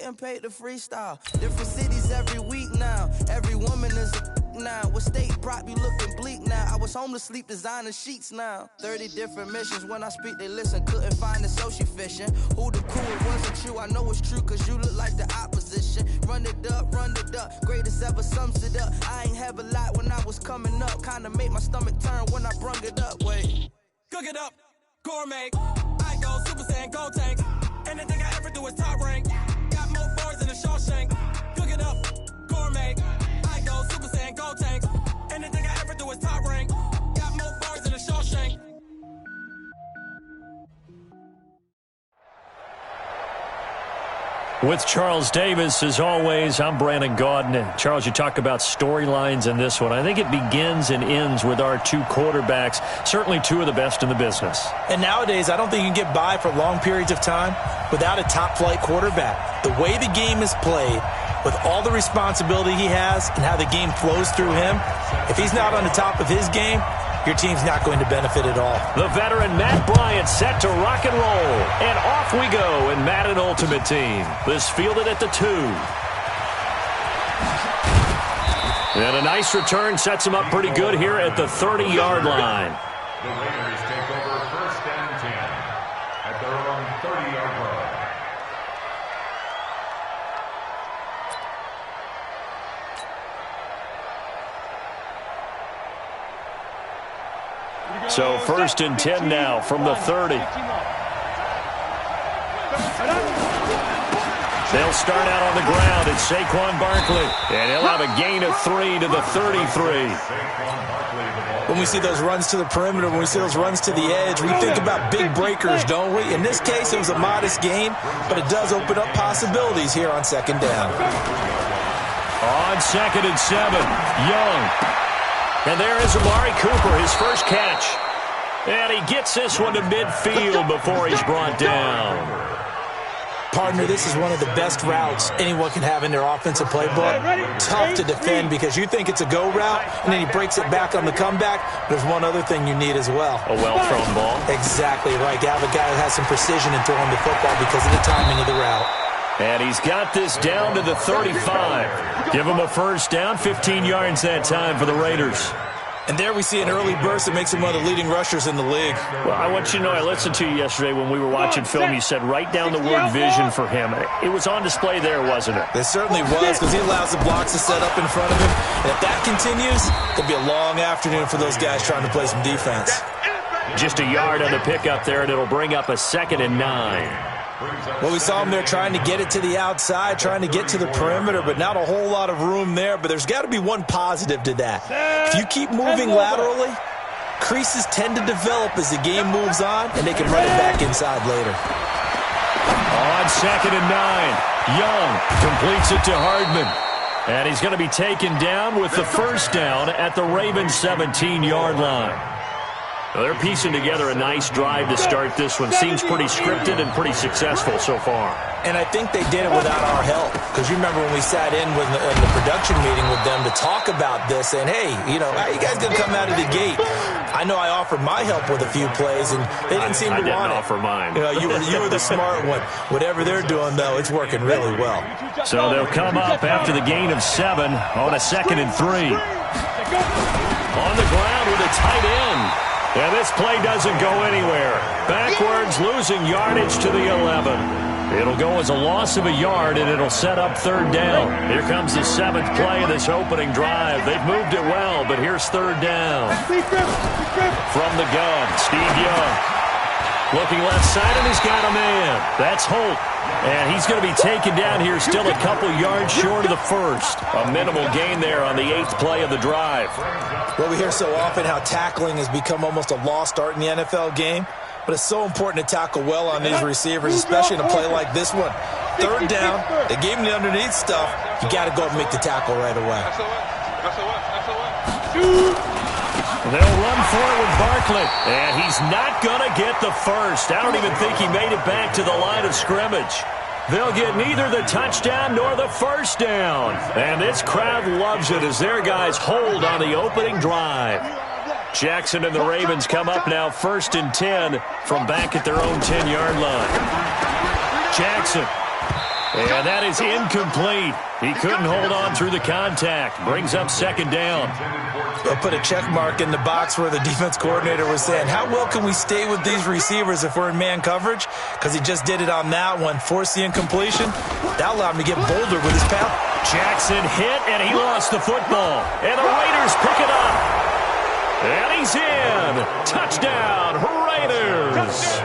getting paid to freestyle. Different cities every week now. Every woman is a now. What state prop you looking bleak now? I was home to sleep designing sheets now. 30 different missions. When I speak, they listen. Couldn't find it, so she fishing. Who the cool, it wasn't true. I know it's true, cause you look like the opposition. Run it up, greatest ever sums it up. I ain't have a lot when I was coming up. Kinda made my stomach turn when I brung it up. Wait. Cook it up, gourmet. I go Super Saiyan, gold tank. Anything I ever do is top rank. Got more bars than a Shawshank. Cook it up, gourmet. I go Super Saiyan, gold tank. Anything I ever do is top rank. Got more bars than a Shawshank. With Charles Davis, as always, I'm Brandon Gaudin. And Charles, you talk about storylines in this one. I think it begins and ends with our two quarterbacks, certainly two of the best in the business. And nowadays, I don't think you can get by for long periods of time without a top-flight quarterback. The way the game is played, with all the responsibility he has and how the game flows through him, if he's not on the top of his game, your team's not going to benefit at all. The veteran Matt Bryant set to rock and roll. And off we go in Madden Ultimate Team. This fielded at the 2. And a nice return sets him up pretty good here at the 30-yard line. The Raiders take over 1st and 10 at their own 30-yard line. So 1st and 10 now from the 30. They'll start out on the ground. It's Saquon Barkley. And he'll have a gain of 3 to the 33. When we see those runs to the perimeter, when we see those runs to the edge, we think about big breakers, don't we? In this case, it was a modest gain, but it does open up possibilities here on 2nd down. On 2nd and 7, Young. And there is Amari Cooper, his first catch. And he gets this one to midfield before he's brought down. Partner, this is one of the best routes anyone can have in their offensive playbook. Tough to defend because you think it's a go route, and then he breaks it back on the comeback. There's one other thing you need as well. A well-thrown ball. Exactly right. You have a guy that has some precision in throwing the football because of the timing of the route. And he's got this down to the 35. Give him a first down, 15 yards that time for the Raiders. And there we see an early burst that makes him one of the leading rushers in the league. Well, I want you to know, I listened to you yesterday when we were watching film. You said write down the word vision for him. It was on display there, wasn't it? It certainly was, because he allows the blocks to set up in front of him. And if that continues, it'll be a long afternoon for those guys trying to play some defense. Just a yard on the pickup there, and it'll bring up a 2nd and 9. Well, we saw him there trying to get it to the outside, trying to get to the perimeter, but not a whole lot of room there. But there's got to be one positive to that. If you keep moving laterally, creases tend to develop as the game moves on, and they can run it back inside later. On 2nd and 9, Young completes it to Hardman. And he's going to be taken down with the first down at the Ravens' 17-yard line. Well, they're piecing together a nice drive to start this one. Seems pretty scripted and pretty successful so far. And I think they did it without our help. Because you remember when we sat in with the production meeting with them to talk about this, and hey, you know, how you guys going to come out of the gate? I know I offered my help with a few plays, and they didn't seem to want it. I didn't offer mine. You know, you were the smart one. Whatever they're doing, though, it's working really well. So they'll come up after the gain of 7 on a 2nd and 3. On the ground with a tight end. And this play doesn't go anywhere. Backwards, losing yardage to the 11. It'll go as a loss of a yard, and it'll set up 3rd down. Here comes the 7th play of this opening drive. They've moved it well, but here's 3rd down. From the gun, Steve Young. Looking left side, and he's got a man. That's Holt. And he's going to be taken down here still a couple yards short of the first. A minimal gain there on the 8th play of the drive. Well, we hear so often how tackling has become almost a lost art in the NFL game. But it's so important to tackle well on these receivers, especially in a play like this one. 3rd down, they gave him the underneath stuff. You got to go and make the tackle right away. They'll run for it with Barkley, and he's not going to get the first. I don't even think he made it back to the line of scrimmage. They'll get neither the touchdown nor the first down. And this crowd loves it as their guys hold on the opening drive. Jackson and the Ravens come up now 1st and 10 from back at their own 10-yard line. Jackson. And that is incomplete. He couldn't hold on through the contact. Brings up second down. They'll put a check mark in the box where the defense coordinator was saying, how well can we stay with these receivers if we're in man coverage? Because he just did it on that one. Forced the incompletion. That allowed him to get bolder with his pass. Jackson hit, and he lost the football. And the Raiders pick it up. And he's in. Touchdown, Raiders.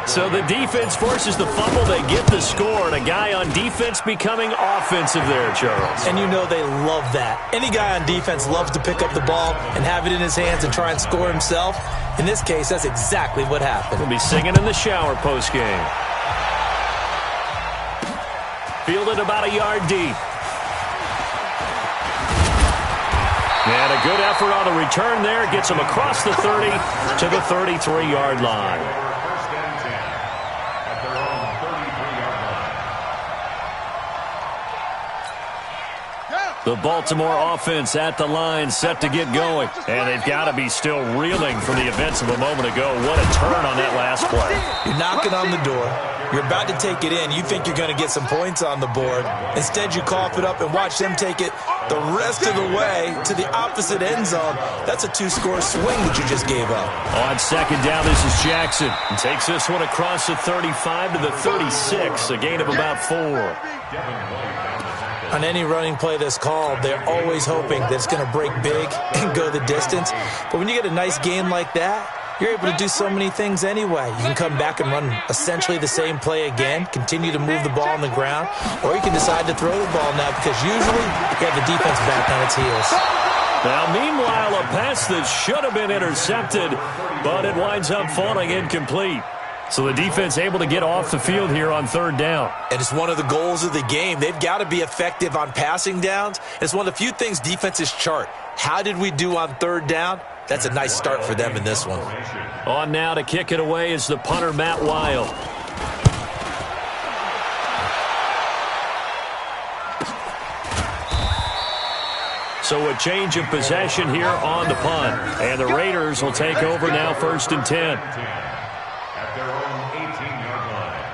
So the defense forces the fumble. They get the score, and a guy on defense becoming offensive there, Charles. And you know they love that. Any guy on defense loves to pick up the ball and have it in his hands and try and score himself. In this case, that's exactly what happened. He'll be singing in the shower postgame. Fielded about a yard deep. And a good effort on the return there. Gets him across the 30 to the 33-yard line. The Baltimore offense at the line, set to get going. And they've got to be still reeling from the events of a moment ago. What a turn on that last play. You're knocking on the door. You're about to take it in. You think you're going to get some points on the board. Instead, you cough it up and watch them take it the rest of the way to the opposite end zone. That's a two-score swing that you just gave up. On second down, this is Jackson. He takes this one across the 35 to the 36, a gain of about 4. On any running play that's called, they're always hoping that it's going to break big and go the distance. But when you get a nice gain like that, you're able to do so many things anyway. You can come back and run essentially the same play again, continue to move the ball on the ground, or you can decide to throw the ball now because usually you have the defense back on its heels. Now, meanwhile, a pass that should have been intercepted, but it winds up falling incomplete. So the defense able to get off the field here on third down. And it's one of the goals of the game. They've got to be effective on passing downs. It's one of the few things defenses chart. How did we do on third down? That's a nice start for them in this one. On now to kick it away is the punter, Matt Wild. So a change of possession here on the punt. And the Raiders will take over now, 1st and 10. At their own 18-yard line.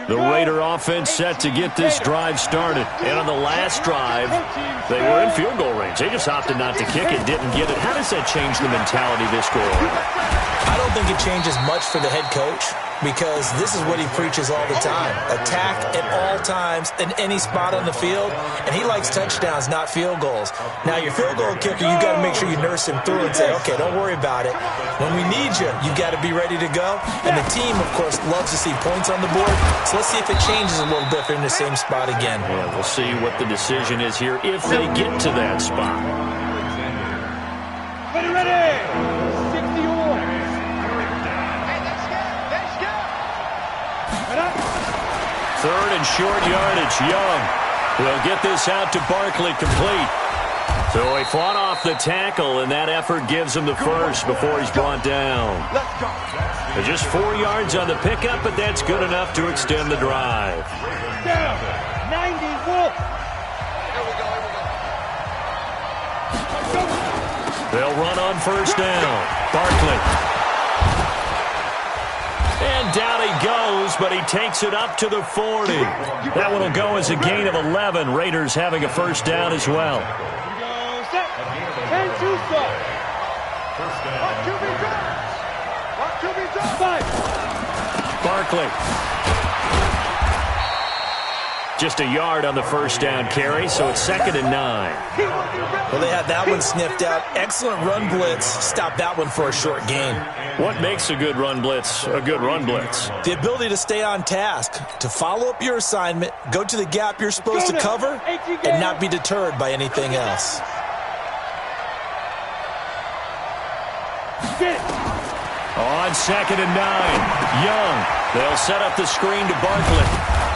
The Raider offense set to get this drive started. And on the last drive, they were in field goal range. They just opted not to kick it, didn't get it. How does that change the mentality this go around? I don't think it changes much for the head coach because this is what he preaches all the time. Attack at all times in any spot on the field, and he likes touchdowns, not field goals. Now, your field goal kicker, you got to make sure you nurse him through and say, okay, don't worry about it. When we need you, you got to be ready to go. And the team, of course, loves to see points on the board. So let's see if it changes a little bit if they're in the same spot again. Yeah, we'll see what the decision is here if they get to that spot. Ready! 60 on. Third and short yardage, Young. Will get this out to Barkley, complete. So he fought off the tackle, and that effort gives him the first before he's brought down. Just 4 yards on the pickup, but that's good enough to extend the drive. Down. 90 Wolf. They'll run on first down. Barkley. And down he goes, but he takes it up to the 40. That one will go as a gain of 11. Raiders having a first down as well. Set. 10-2 stop. First down. Barkley. Just a yard on the first down carry, so it's 2nd and 9. Well, they had that one sniffed out. Excellent run blitz. Stop that one for a short gain. What makes a good run blitz a good run blitz? The ability to stay on task, to follow up your assignment, go to the gap you're supposed to cover, and not be deterred by anything else. On 2nd and 9, Young. They'll set up the screen to Barkley.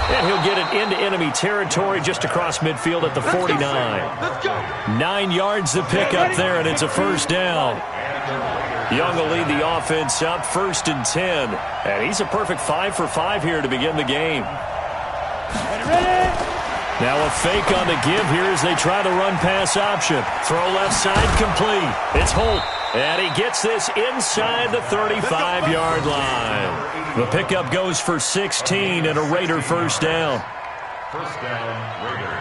And he'll get it into enemy territory just across midfield at the 49. 9 yards to pick up there, and it's a first down. Young will lead the offense up 1st and 10. And he's a perfect 5 for 5 here to begin the game. Now a fake on the give here as they try the run-pass option. Throw left side complete. It's Holt. And he gets this inside the 35-yard line. The pickup goes for 16 and a Raider first down. First down, Raiders.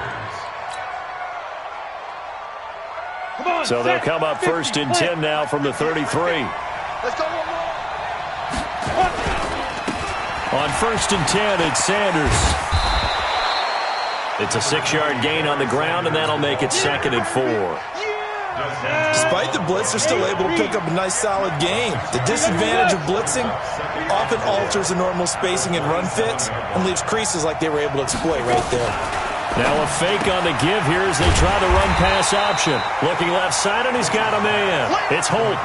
So they'll come up 1st and 10 now from the 33. Let's go one more. On 1st and 10, it's Sanders. It's a 6-yard gain on the ground, and that'll make it 2nd and 4. Despite the blitz, they're still able to pick up a nice, solid gain. The disadvantage of blitzing often alters the normal spacing and run fits and leaves creases like they were able to exploit right there. Now a fake on the give here as they try the run-pass option. Looking left side, and he's got a man. It's Holt.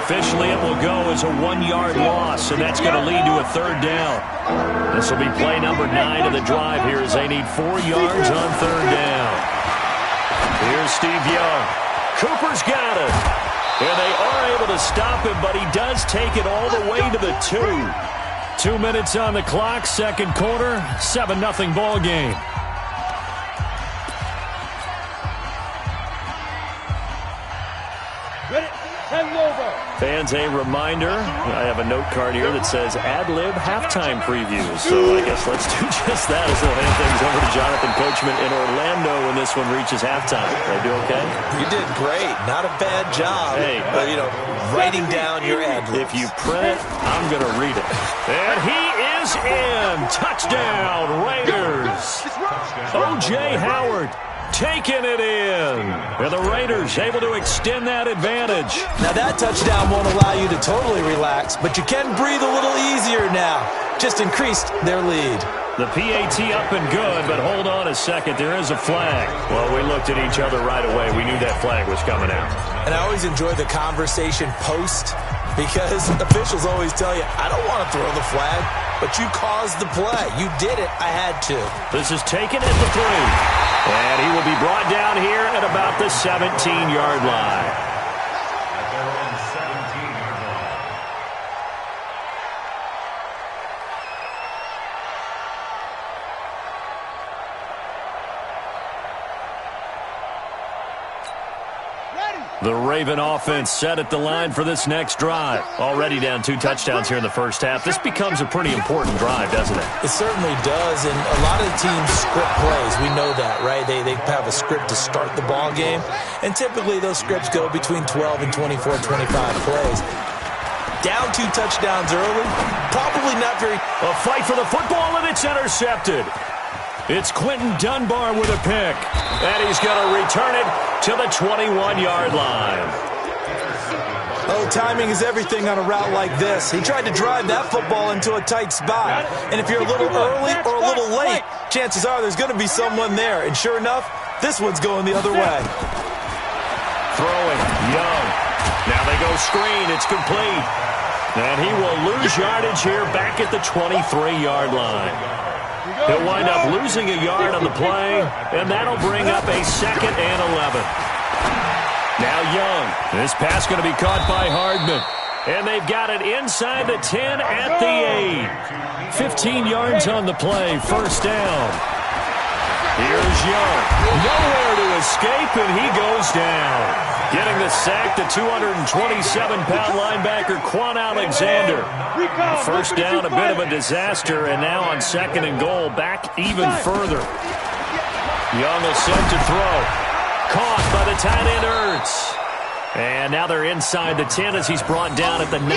Officially, it will go as a 1-yard loss, and that's going to lead to a 3rd down. This will be play number 9 of the drive here as they need 4 yards on 3rd down. Here's Steve Young. Cooper's got it. And they are able to stop him, but he does take it all the way to the 2. 2 minutes on the clock, 2nd quarter, 7-0 ball game. Fans, a reminder, I have a note card here that says ad-lib halftime previews. So I guess let's do just that as we'll hand things over to Jonathan Coachman in Orlando when this one reaches halftime. Did I do okay? You did great. Not a bad job. Hey, but, writing down your ad-libs. If you print it, I'm going to read it. And he is in. Touchdown, Raiders. O.J. Howard taking it in. And the Raiders able to extend that advantage. Now that touchdown won't allow you to totally relax, but you can breathe a little easier now. Just increased their lead. The PAT up and good, but hold on a second. There is a flag. Well, we looked at each other right away. We knew that flag was coming out. And I always enjoy the conversation post because officials always tell you, I don't want to throw the flag, but you caused the play. You did it. I had to. This is taken at the 3. And he will be brought down here at about the 17-yard line. At their own 17-yard line. The Raven offense set at the line for this next drive. Already down 2 touchdowns here in the first half. This becomes a pretty important drive, doesn't it? It certainly does, and a lot of the teams script plays. We know that, right? They have a script to start the ball game, and typically those scripts go between 12 and 24, 25 plays. Down 2 touchdowns early, probably not very... A fight for the football, and it's intercepted. It's Quentin Dunbar with a pick, and he's going to return it to the 21-yard line. Oh, timing is everything on a route like this. He tried to drive that football into a tight spot, and if you're a little early or a little late, chances are there's going to be someone there, and sure enough, this one's going the other way. Throwing, Young. Now they go screen, it's complete. And he will lose yardage here back at the 23-yard line. He'll wind up losing a yard on the play, and that'll bring up a 2nd and 11. Now Young. This pass going to be caught by Hardman. And they've got it inside the 10 at the 8. 15 yards on the play, first down. Here's Young. Nowhere to escape, and he goes down. Getting the sack, the 227-pound linebacker, Quan Alexander. First down, a bit of a disaster, and now on 2nd and goal, back even further. Young is set to throw. Caught by the tight end, Ertz. And now they're inside the 10 as he's brought down at the 9.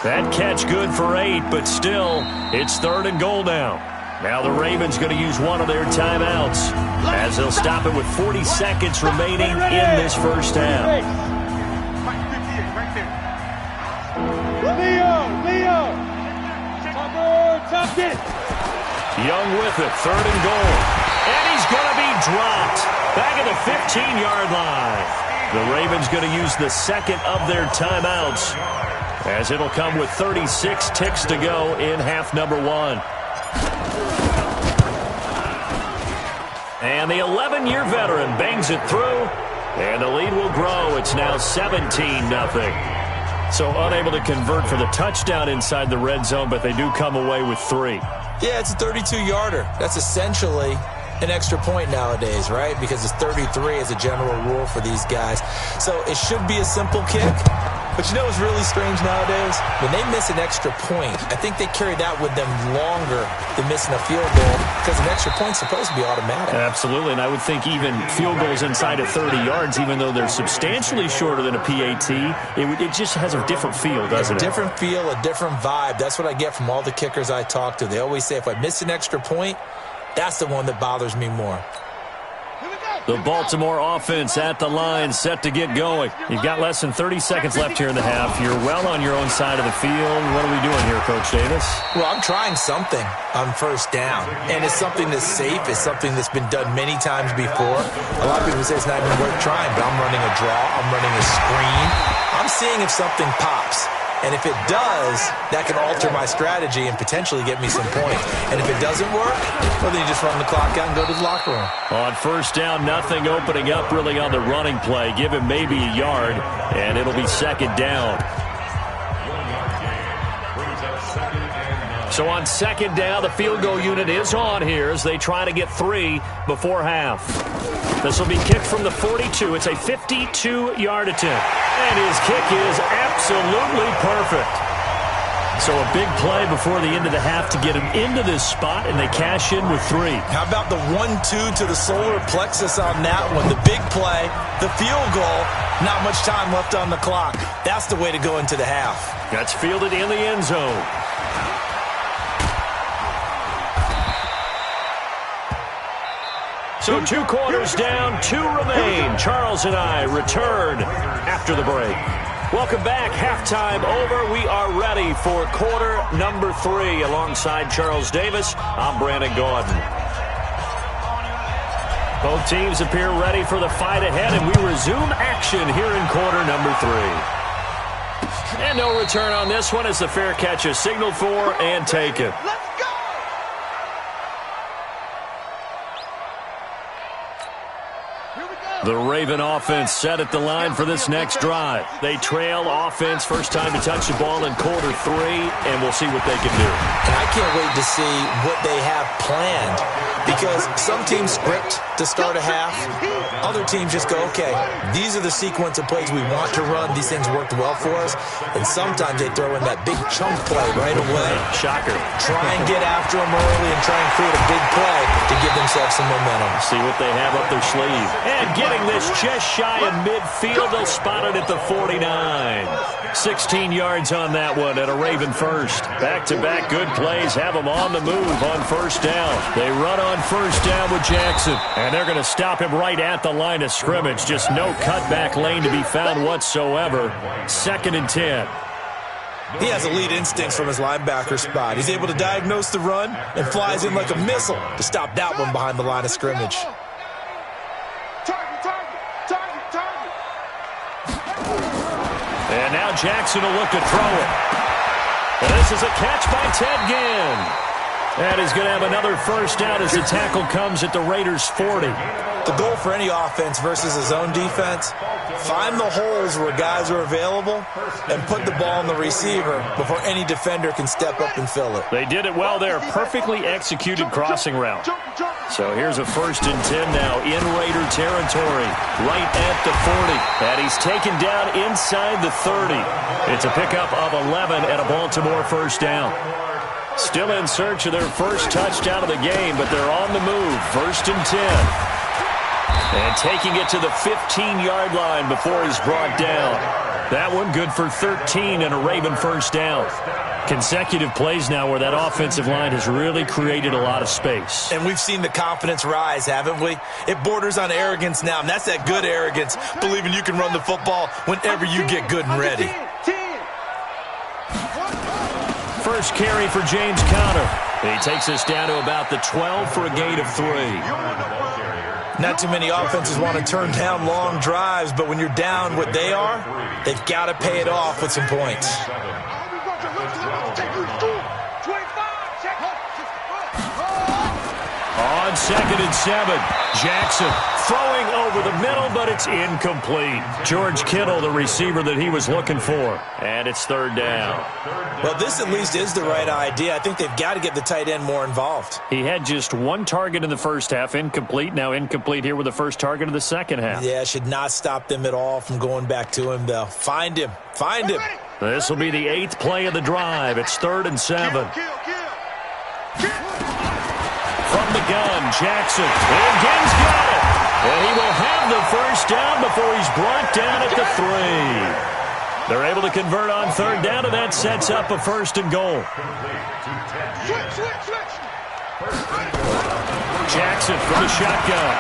That catch good for 8, but still, it's 3rd and goal now. Now the Ravens going to use one of their timeouts as they'll stop it with 40 seconds remaining in this first half. Young with it, 3rd and goal. And he's going to be dropped back at the 15-yard line. The Ravens going to use the 2nd of their timeouts as it'll come with 36 ticks to go in half number 1. And the 11-year veteran bangs it through, and the lead will grow. It's now 17-0. So unable to convert for the touchdown inside the red zone, but they do come away with 3. Yeah, it's a 32-yarder. That's essentially an extra point nowadays, right? Because it's 33 as a general rule for these guys. So it should be a simple kick. But you know what's really strange nowadays? When they miss an extra point, I think they carry that with them longer than missing a field goal because an extra point's supposed to be automatic. Absolutely, and I would think even field goals inside of 30 yards, even though they're substantially shorter than a PAT, it just has a different feel, doesn't it? A different feel, a different vibe. That's what I get from all the kickers I talk to. They always say if I miss an extra point, that's the one that bothers me more. The Baltimore offense at the line, set to get going. You've got less than 30 seconds left here in the half. You're well on your own side of the field. What are we doing here, Coach Davis? Well, I'm trying something on first down, and it's something that's safe. It's something that's been done many times before. A lot of people say it's not even worth trying, but I'm running a draw. I'm running a screen. I'm seeing if something pops. And if it does, that can alter my strategy and potentially get me some points. And if it doesn't work, well, then you just run the clock out and go to the locker room. On first down, nothing opening up really on the running play. Give him maybe a yard, and it'll be second down. So on second down, the field goal unit is on here as they try to get 3 before half. This will be kicked from the 42. It's a 52-yard attempt. And his kick is absolutely perfect. So a big play before the end of the half to get him into this spot, and they cash in with 3. How about the 1-2 to the solar plexus on that one? The big play, the field goal, not much time left on the clock. That's the way to go into the half. That's fielded in the end zone. So 2 quarters down, 2 remain. Charles and I return after the break. Welcome back. Halftime over. We are ready for quarter number 3. Alongside Charles Davis, I'm Brandon Gordon. Both teams appear ready for the fight ahead, and we resume action here in quarter number 3. And no return on this one as the fair catch is signaled for and taken. The Raven offense set at the line for this next drive. They trail offense, first time to touch the ball in quarter 3, and we'll see what they can do. And I can't wait to see what they have planned, because some teams script to start a half. Other teams just go, okay, these are the sequence of plays we want to run. These things worked well for us. And sometimes they throw in that big chunk play right away. Shocker. Try and get after them early and try and create a big play to give themselves some momentum. See what they have up their sleeve. And getting this just shy of midfield. They'll spot it at the 49. 16 yards on that one and a Raven first. Back-to-back good plays have them on the move on first down. They run on first down with Jackson, and they're going to stop him right at the line of scrimmage. Just no cutback lane to be found whatsoever. 2nd and 10. He has elite instincts from his linebacker spot. He's able to diagnose the run and flies in like a missile to stop that one behind the line of scrimmage. And now Jackson will look to throw it. And this is a catch by Ted Ginn. And he's going to have another first down as the tackle comes at the Raiders' 40. The goal for any offense versus a zone defense, find the holes where guys are available and put the ball in the receiver before any defender can step up and fill it. They did it well there. Perfectly executed crossing route. So here's a 1st and 10 now in Raider territory, right at the 40. And he's taken down inside the 30. It's a pickup of 11 and a Baltimore first down. Still in search of their first touchdown of the game, but they're on the move. 1st and 10. And taking it to the 15-yard line before he's brought down. That one good for 13 and a Raven first down. Consecutive plays now where that offensive line has really created a lot of space. And we've seen the confidence rise, haven't we? It borders on arrogance now, and that's that good arrogance, believing you can run the football whenever you get good and ready. First carry for James Conner. He takes us down to about the 12 for a gain of 3. Not too many offenses want to turn down long drives, but when you're down what they are, they've got to pay it off with some points. On 2nd and 7, Jackson throwing over the middle, but it's incomplete. George Kittle, the receiver that he was looking for. And it's third down. Well, this at least is the right idea. I think they've got to get the tight end more involved. He had just one target in the first half, incomplete. Now incomplete here with the first target of the second half. Yeah, should not stop them at all from going back to him, though. Find him. Find him. This will be the 8th play of the drive. It's 3rd and 7. From the gun, Jackson. And Gibbs got it. And he will have the first down before he's brought down at the 3. They're able to convert on 3rd down, and that sets up a 1st and goal. Jackson from the shotgun.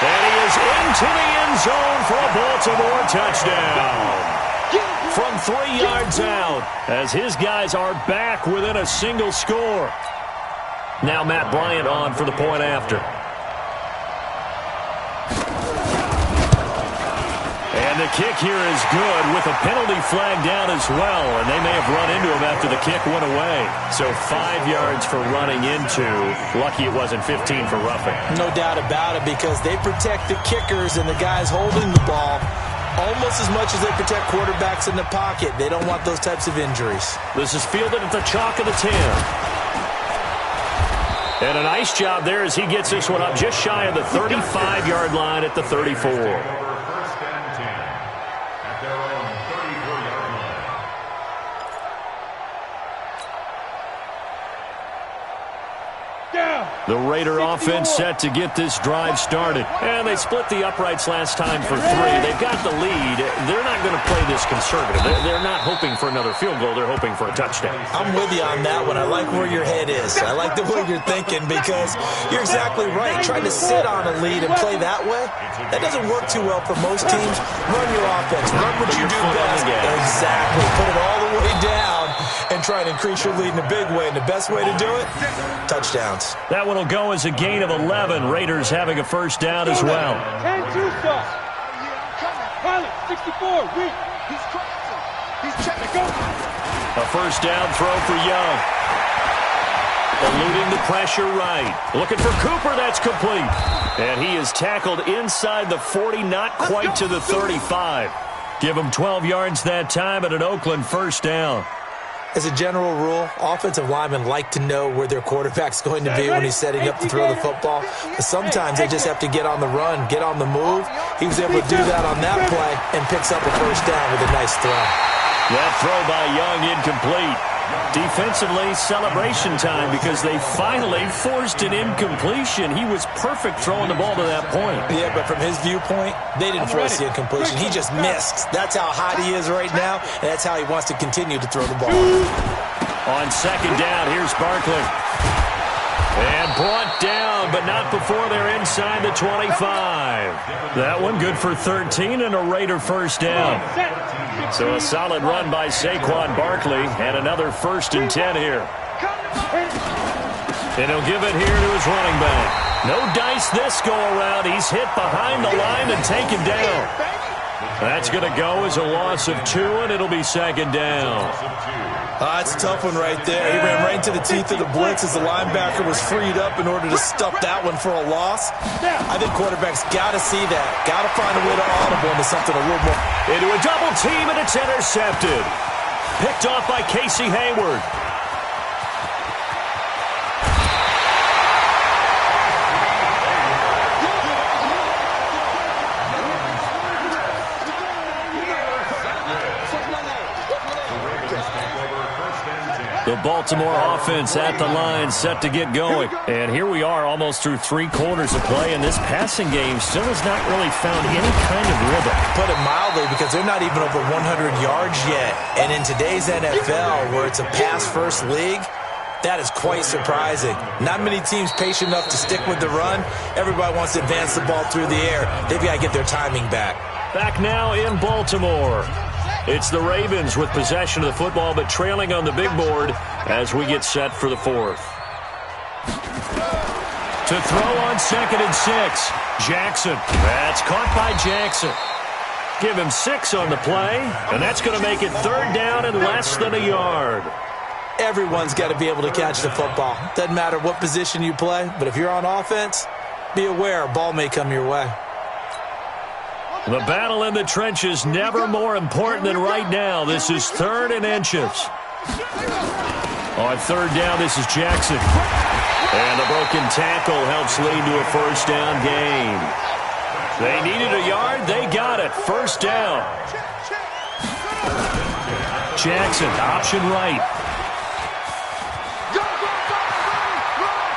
And he is into the end zone for a Baltimore touchdown. From 3 yards out, as his guys are back within a single score. Now Matt Bryant on for the point after. And the kick here is good with a penalty flag down as well. And they may have run into him after the kick went away. So 5 yards for running into. Lucky it wasn't 15 for roughing. No doubt about it, because they protect the kickers and the guys holding the ball almost as much as they protect quarterbacks in the pocket. They don't want those types of injuries. This is fielded at the chalk of the 10. And a nice job there as he gets this one up just shy of the 35-yard line at the 34. The Raider offense set to get this drive started. And they split the uprights last time for 3. They've got the lead. They're not going to play this conservative. They're not hoping for another field goal. They're hoping for a touchdown. I'm with you on that one. I like where your head is. I like the way you're thinking, because you're exactly right. Trying to sit on a lead and play that way, that doesn't work too well for most teams. Run your offense. Run what you do best. Exactly. Put it all the way down and try to increase your lead in a big way. And the best way to do it, touchdowns. That one will go as a gain of 11. Raiders having a first down as well. 10-2 stuff. Pilot, 64, weak. He's crossing. He's checking. Go. A first down throw for Young. Eluding the pressure right. Looking for Cooper. That's complete. And he is tackled inside the 40, not quite to the 35. Give him 12 yards that time at an Oakland first down. As a general rule, offensive linemen like to know where their quarterback's going to be when he's setting up to throw the football. But sometimes they just have to get on the run, get on the move. He was able to do that on that play and picks up a first down with a nice throw. That throw by Young incomplete. Defensively, celebration time, because they finally forced an incompletion. He was perfect throwing the ball to that point. Yeah, but from his viewpoint, they didn't force the incompletion. He just missed. That's how hot he is right now, and that's how he wants to continue to throw the ball. On second down, here's Barkley. And brought down, but not before they're inside the 25. That one good for 13 and a Raider first down. So a solid run by Saquon Barkley, and another 1st and 10 here. And he'll give it here to his running back. No dice this go around. He's hit behind the line and taken down. That's going to go as a loss of 2, and it'll be second down. That's a tough one right there. He ran right into the teeth of the blitz as the linebacker was freed up in order to stuff that one for a loss. I think quarterbacks got to see that. Got to find a way to audible into something a little more. Into a double team, and it's intercepted. Picked off by Casey Hayward. The Baltimore offense at the line, set to get going. And here we are almost through 3 quarters of play, and this passing game still has not really found any kind of rhythm. Put it mildly, because they're not even over 100 yards yet. And in today's NFL, where it's a pass-first league, that is quite surprising. Not many teams patient enough to stick with the run. Everybody wants to advance the ball through the air. They've got to get their timing back. Back now in Baltimore. It's the Ravens with possession of the football, but trailing on the big board as we get set for the 4th. To throw on 2nd and 6. Jackson. That's caught by Jackson. Give him 6 on the play, and that's going to make it 3rd down and less than a yard. Everyone's got to be able to catch the football. Doesn't matter what position you play, but if you're on offense, be aware a ball may come your way. The battle in the trenches never more important than right now. This is 3rd and inches. On 3rd down, this is Jackson. And the broken tackle helps lead to a first down gain. They needed a yard. They got it. First down. Jackson, option right.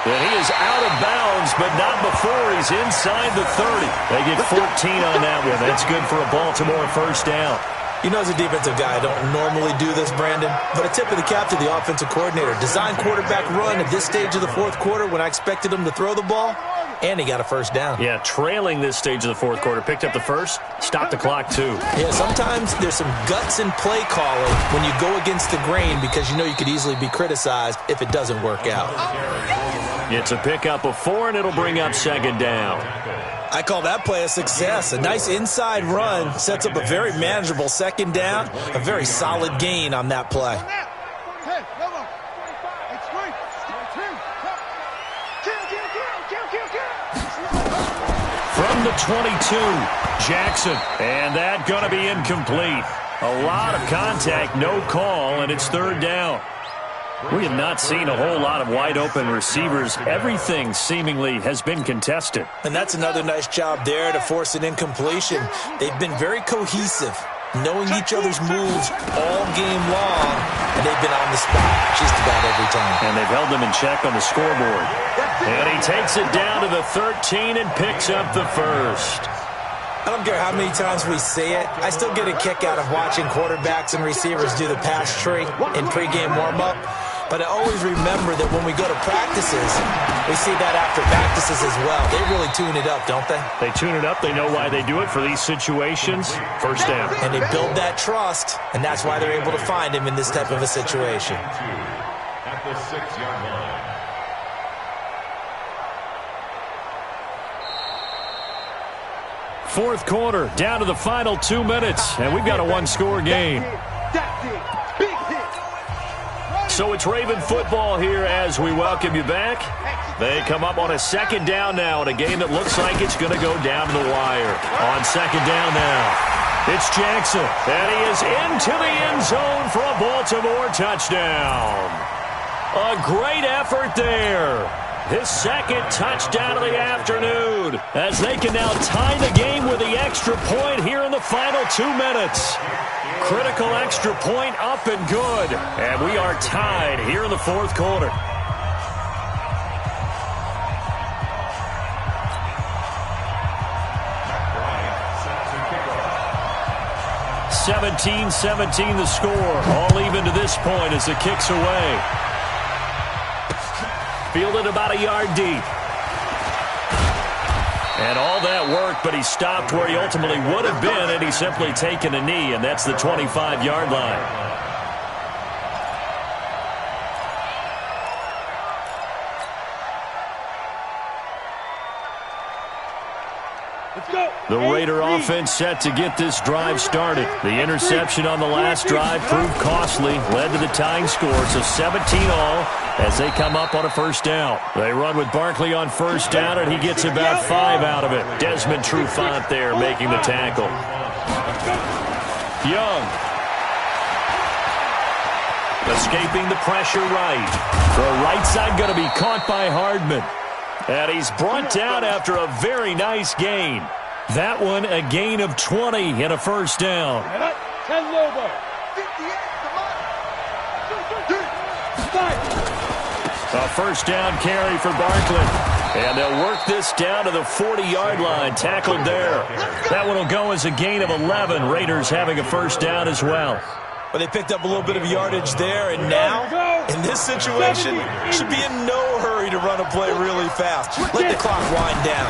And he is out of bounds, but not before he's inside the 30. They get 14 on that one. That's good for a Baltimore first down. You know, as a defensive guy, I don't normally do this, Brandon, but a tip of the cap to the offensive coordinator. Design quarterback run at this stage of the 4th quarter when I expected him to throw the ball, and he got a first down. Yeah, trailing this stage of the 4th quarter. Picked up the first, stopped the clock too. Yeah, sometimes there's some guts in play calling when you go against the grain because you know you could easily be criticized if it doesn't work out. It's a pickup of 4, and it'll bring up 2nd down. I call that play a success. A nice inside run sets up a very manageable 2nd down. A very solid gain on that play. From the 22, Jackson. And that going to be incomplete. A lot of contact, no call, and it's 3rd down. We have not seen a whole lot of wide-open receivers. Everything seemingly has been contested. And that's another nice job there to force an incompletion. They've been very cohesive, knowing each other's moves all game long, and they've been on the spot just about every time. And they've held them in check on the scoreboard. And he takes it down to the 13 and picks up the first. I don't care how many times we say it, I still get a kick out of watching quarterbacks and receivers do the pass tree in pregame warm-up. But I always remember that when we go to practices, we see that after practices as well. They really tune it up, don't they? They tune it up. They know why they do it for these situations. First down. And they build that trust, and that's why they're able to find him in this type of a situation. At the 6-yard line. Fourth quarter, down to the final 2 minutes, and we've got a one-score game. So it's Raven football here as we welcome you back. They come up on a 2nd down now in a game that looks like it's going to go down to the wire. On 2nd down now, it's Jackson, and he is into the end zone for a Baltimore touchdown. A great effort there. His 2nd touchdown of the afternoon as they can now tie the game with the extra point here in the final 2 minutes. Critical extra point up and good. And we are tied here in the 4th quarter. (17-17) the score. All even to this point as the kick's away. Fielded about a yard deep. And all that worked, but he stopped where he ultimately would have been, and he's simply taken a knee, and that's the 25-yard line. The Raider offense set to get this drive started. The interception on the last drive proved costly, led to the tying score, so 17-all as they come up on a first down. They run with Barkley on first down, and he gets about 5 out of it. Desmond Trufant there making the tackle. Young. Escaping the pressure right. The right side going to be caught by Hardman. And he's brought down after a very nice gain. That one a gain of 20 and a first down. A first down carry for Barkley. And they'll work this down to the 40-yard line. Tackled there. That one will go as a gain of 11. Raiders having a first down as well. But they picked up a little bit of yardage there, and now, in this situation, should be in no hurry to run a play really fast. Let the clock wind down.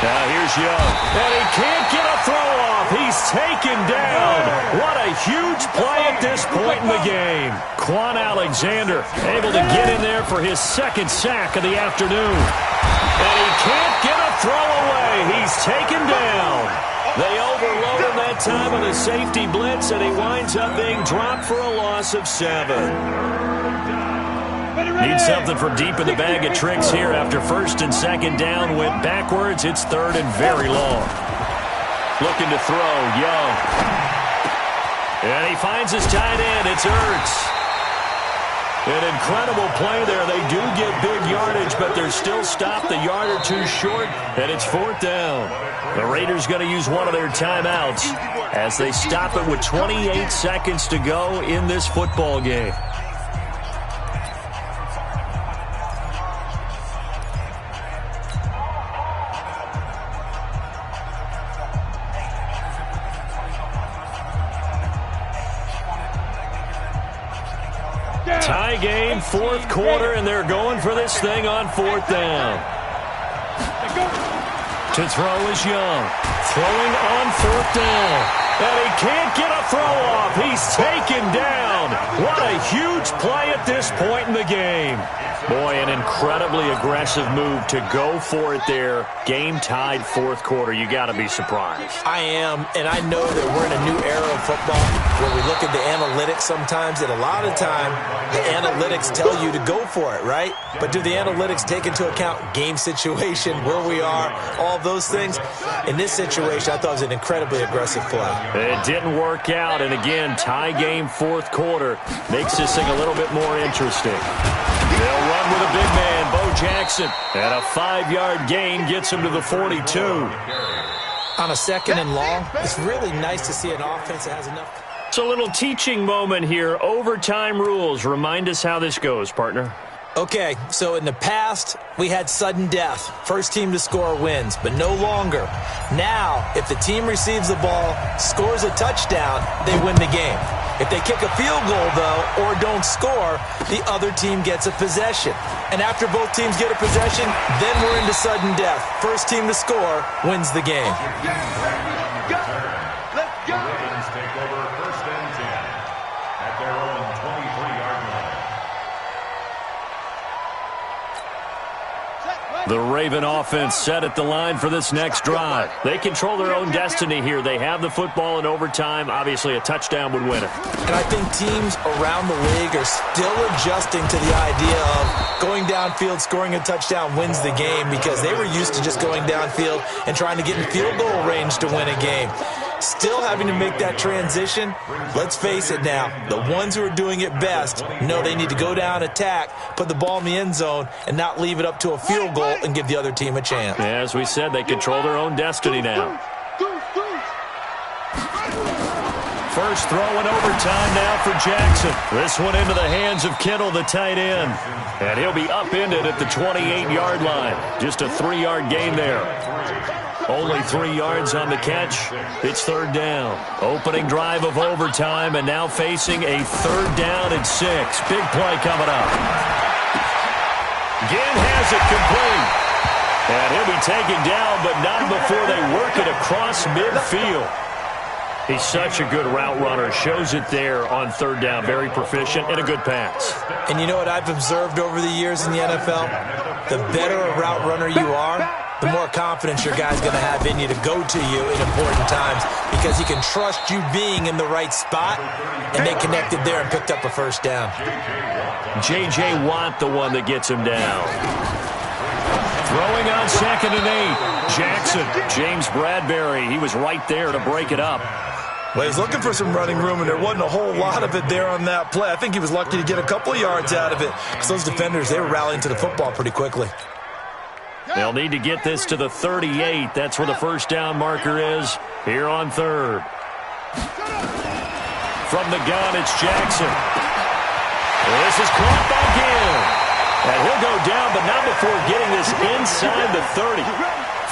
Now here's Young. And he can't get a throw off. He's taken down. What a huge play at this point in the game. Quan Alexander able to get in there for his 2nd sack of the afternoon. And he can't get a throw away. He's taken down. They overload him that time on a safety blitz, and he winds up being dropped for a loss of 7. Need something from deep in the bag of tricks here after 1st and 2nd down went backwards. It's 3rd and very long. Looking to throw, Young. And he finds his tight end. It's Ertz. An incredible play there. They do get big yardage, but they're still stopped a yard or two short, and it's 4th down. The Raiders going to use one of their timeouts as they stop it with 28 seconds to go in this football game. Tie game, 4th quarter, and they're going for this thing on 4th down. To throw is Young. Throwing on 4th down. And he can't get a throw off. He's taken down. What a huge play at this point in the game. Boy, an incredibly aggressive move to go for it there. Game tied 4th quarter. You got to be surprised. I am, and I know that we're in a new era of football where we look at the analytics sometimes, and a lot of time the analytics tell you to go for it, right? But do the analytics take into account game situation, where we are, all those things? In this situation, I thought it was an incredibly aggressive play. It didn't work out, and again, tie game 4th quarter makes this thing a little bit more interesting. They'll run with a big man, Bo Jackson, and a 5-yard gain gets him to the 42. On a 2nd and long, it's really nice to see an offense that has enough. It's a little teaching moment here. Overtime rules. Remind us how this goes, partner. Okay, so in the past, we had sudden death. First team to score wins, but no longer. Now, if the team receives the ball, scores a touchdown, they win the game. If they kick a field goal, though, or don't score, the other team gets a possession. And after both teams get a possession, then we're into sudden death. First team to score wins the game. Let's go. Ravens take over 1st and 10 at their own 23-yard line. The Raven offense set at the line for this next drive. They control their own destiny here. They have the football in overtime. Obviously, a touchdown would win it. And I think teams around the league are still adjusting to the idea of going downfield, scoring a touchdown wins the game, because they were used to just going downfield and trying to get in field goal range to win a game. Still having to make that transition. Let's face it now, the ones who are doing it best know they need to go down, attack, put the ball in the end zone, and not leave it up to a field goal and give the other team a chance. As we said, they control their own destiny now. First throw in overtime now for Jackson. This one into the hands of Kittle, the tight end. And he'll be upended at the 28-yard line. Just a 3-yard gain there. Only 3 yards on the catch. It's 3rd down. Opening drive of overtime, and now facing a 3rd down and 6. Big play coming up. Ginn has it complete. And he'll be taken down, but not before they work it across midfield. He's such a good route runner. Shows it there on 3rd down. Very proficient and a good pass. And you know what I've observed over the years in the NFL? The better a route runner you are, the more confidence your guy's going to have in you to go to you in important times, because he can trust you being in the right spot, and they connected there and picked up a 1st down. J.J. Watt, the one that gets him down. Throwing on 2nd and 8. Jackson, James Bradbury, he was right there to break it up. Well, he's looking for some running room, and there wasn't a whole lot of it there on that play. I think he was lucky to get a couple of yards out of it, because those defenders, they were rallying to the football pretty quickly. They'll need to get this to the 38. That's where the 1st down marker is here on 3rd. From the gun, it's Jackson. This is caught by Ginn. And he'll go down, but not before getting this inside the 30.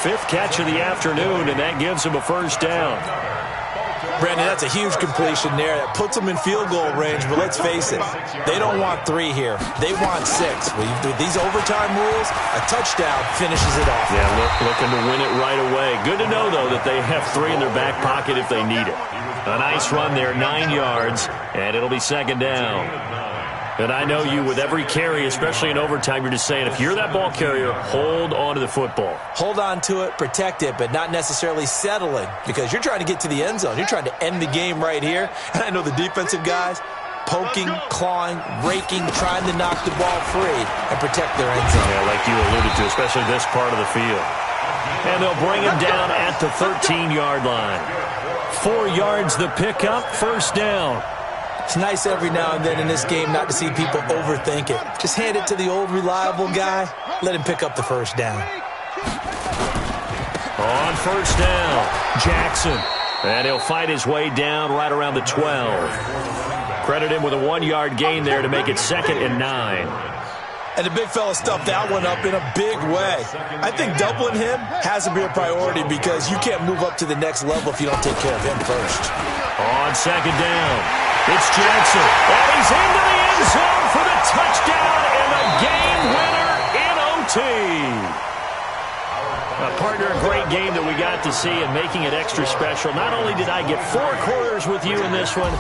5th catch of the afternoon, and that gives him a 1st down. Brandon, that's a huge completion there. That puts them in field goal range, but let's face it, they don't want 3 here. They want 6. With these overtime rules, a touchdown finishes it off. Yeah, looking to win it right away. Good to know, though, that they have 3 in their back pocket if they need it. A nice run there, 9 yards, and it'll be 2nd down. And I know you, with every carry, especially in overtime, you're just saying, if you're that ball carrier, hold on to the football. Hold on to it, protect it, but not necessarily settling, because you're trying to get to the end zone. You're trying to end the game right here. And I know the defensive guys, poking, clawing, raking, trying to knock the ball free and protect their end zone. Yeah, like you alluded to, especially this part of the field. And they'll bring him down at the 13-yard line. 4 yards the pickup, first down. It's nice every now and then in this game not to see people overthink it. Just hand it to the old reliable guy. Let him pick up the first down. On first down, Jackson. And he'll fight his way down right around the 12. Credit him with a 1-yard gain there to make it 2nd and 9. And the big fella stuffed that one up in a big way. I think doubling him has to be a priority because you can't move up to the next level if you don't take care of him first. On second down, it's Jackson. And he's into the end zone for the touchdown and the game winner in OT. Partner, a great game that we got to see and making it extra special. Not only did I get 4 quarters with you in this one,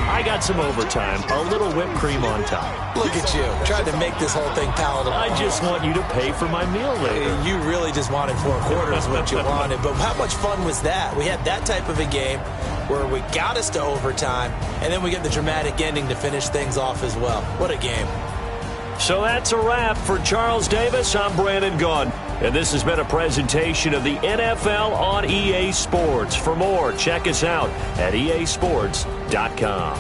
I got some overtime, a little whipped cream on top. Look at you, trying to make this whole thing palatable. I just want you to pay for my meal later. You really just wanted 4 quarters what you wanted, but how much fun was that? We had that type of a game where we got us to overtime, and then we get the dramatic ending to finish things off as well. What a game. So that's a wrap for Charles Davis. I'm Brandon Gaudin. And this has been a presentation of the NFL on EA Sports. For more, check us out at easports.com.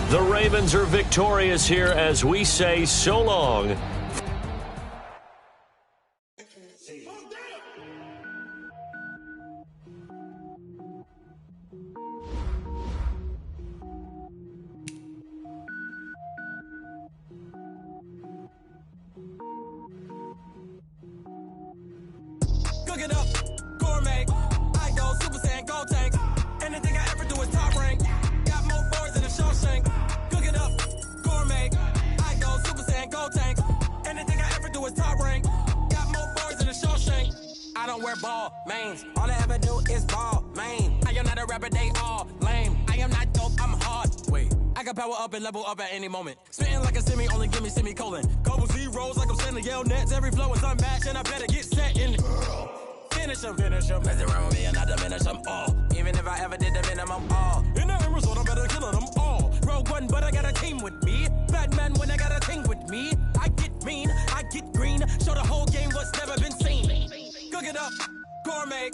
The Ravens are victorious here as we say so long. Cook it up, gourmet. I go Super Saiyan, go tank. Anything I ever do is top rank. Got more boards than a Shawshank. Cook it up, gourmet. I go Super Saiyan, go tank. Anything I ever do is top rank. Got more boards than a Shawshank. I don't wear ball mains. All I ever do is ball main. I am not a rapper, they all lame. I am not dope, I'm hard. Wait, I can power up and level up at any moment. Spitting like a semi, only give me semicolon. Couple zeros like I'm sending yell nets. Every flow is unmatched and I better get set in. Finish him, mess around with me and I diminish them all. Even if I ever did the minimum all. In the end result, I'm better killing them all. Rogue One, but I got a team with me. Batman when I got a team with me. I get mean, I get green. Show the whole game what's never been seen. Cook it up, gourmet.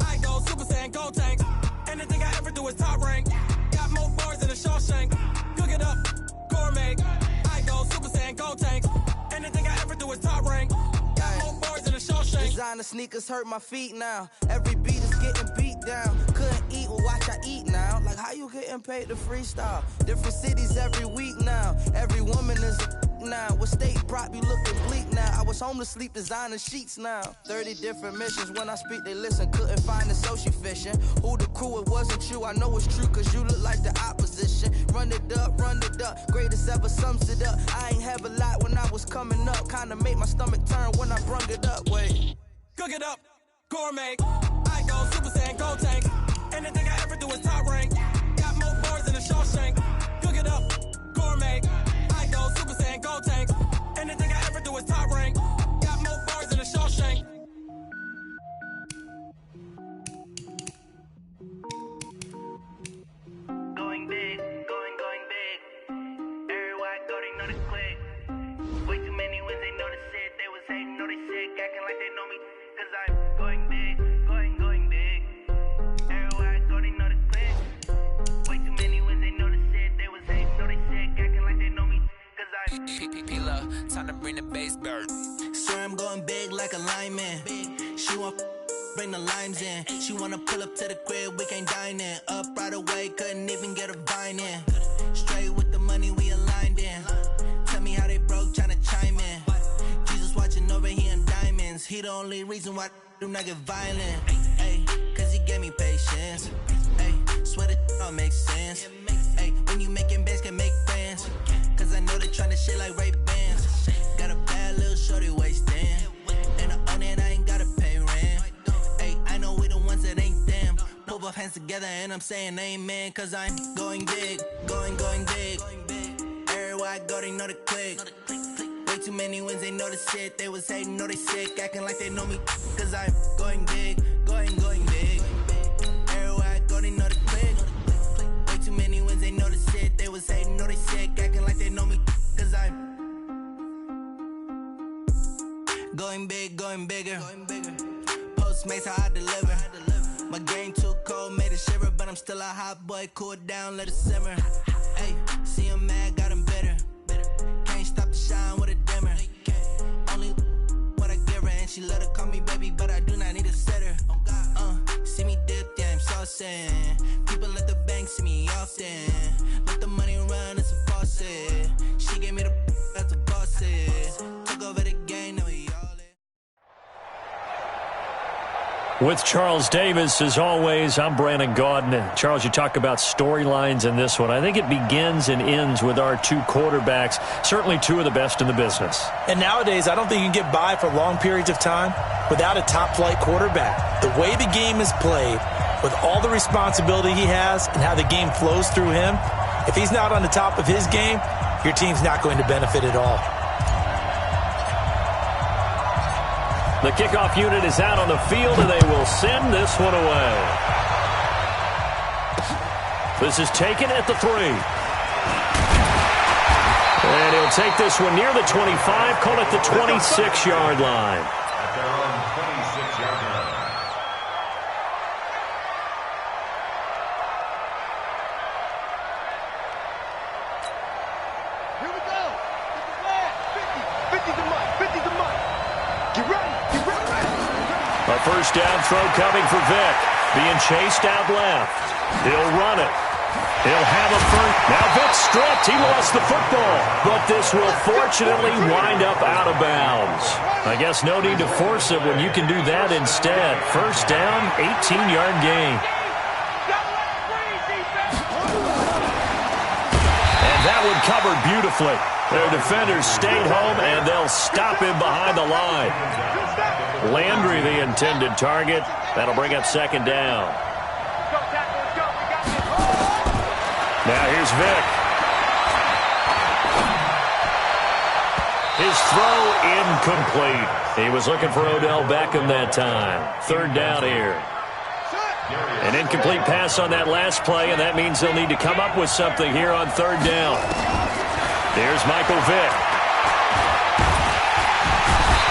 I go Super Saiyan, go tank. Anything I ever do is top rank. Got more bars than a Shawshank. Cook it up, gourmet. I go Super Saiyan, go tank. Anything I ever do is top rank. Designer sneakers hurt my feet now. Every beat is getting beat down. Couldn't eat, well watch I eat now. Like how you getting paid to freestyle? Different cities every week now. Every woman is a now. What state brought me looking bleak now? I was home to sleep designer sheets now. 30 different missions. When I speak they listen. Couldn't find the social fishing. Who the crew, it wasn't you. I know it's true cause you look like the opposition. Run it up, greatest ever sums it up. I ain't have a lot when I was coming up. Kinda made my stomach turn when I brung it up. Wait. Cook it up, gourmet. I go Super Saiyan, go tank. Anything I ever do is top rank. Got more bars than a Shawshank. Cook it up, gourmet. I go Super Saiyan, go tank. Anything I ever do is top rank. Got more bars than a Shawshank. Going big, going big. Everywhere I go, they know the click. Way too many wins, they know the shit. They was hating, know they sick, acting like they know me. Cause I'm going big, going big. Everywhere I go, they know the click. Way too many wins, they know the shit. They was hating, know they sick, acting like they know me. Cause I'm P-P-P-Love, time to bring the bass bird. Swear I'm going big like a lineman. She want bring the limes in. She wanna pull up to the crib, we can't dine in. Up right away, couldn't even get a vine in. Straight with the money we aligned in. Tell me how they broke, tryna chime in. Jesus watching over here in diamonds. He the only reason why do not get violent. Ay, cause he gave me patience. Ay, swear that all makes sense. Ay, when you making bands can make friends. Cause I know they tryna shit like Ray Bans. Got a bad little shorty wasting. And I own it, I ain't gotta pay rent. Ay, I know we the ones that ain't them. Pull both hands together and I'm saying amen. Cause I'm going big, going big. Everywhere I go, they know the click. Way too many wins, they know the shit. They was hating, know they sick, acting like they know me. Cause I'm going big, going big. Everywhere I go, they know the click. Way too many wins, they know the shit. They was hating, know they sick, acting like they know me. Cause I'm going big, going bigger. Postmates, how I deliver. My game too cold, made it shiver, but I'm still a hot boy. Cool it down, let it simmer. Hey, see him mad, got him bitter. Can't stop the shine with a dimmer. Only what I give her, and she let her call me baby, but I do not need a sitter. See me dip, yeah, I'm saucing. People at the bank see me often. Let the money run, it's a faucet. She gave me the that's a boss is. Took over the game, now we all in. With Charles Davis, as always, I'm Brandon Gaudin. Charles, you talk about storylines in this one. I think it begins and ends with our two quarterbacks, certainly two of the best in the business. And nowadays, I don't think you can get by for long periods of time without a top-flight quarterback. The way the game is played, with all the responsibility he has and how the game flows through him, if he's not on the top of his game, your team's not going to benefit at all. The kickoff unit is out on the field, and they will send this one away. This is taken at the 3. And he'll take this one near the 25, call it the 26-yard line. At their own 26-yard line. Here we go. This is last. 50. 50's the money. 50's the money. Get ready. Get ready. A first down throw coming for Vick. Being chased out left. He'll run it. He'll have a first. Now Vick stripped. He lost the football. But this will fortunately wind up out of bounds. I guess no need to force it when you can do that instead. First down, 18-yard gain. And that one covered beautifully. Their defenders stayed home, and they'll stop him behind the line. Landry, the intended target. That'll bring up second down. Now here's Vick. His throw incomplete. He was looking for Odell Beckham that time. Third down here. An incomplete pass on that last play, and that means they'll need to come up with something here on third down. There's Michael Vick.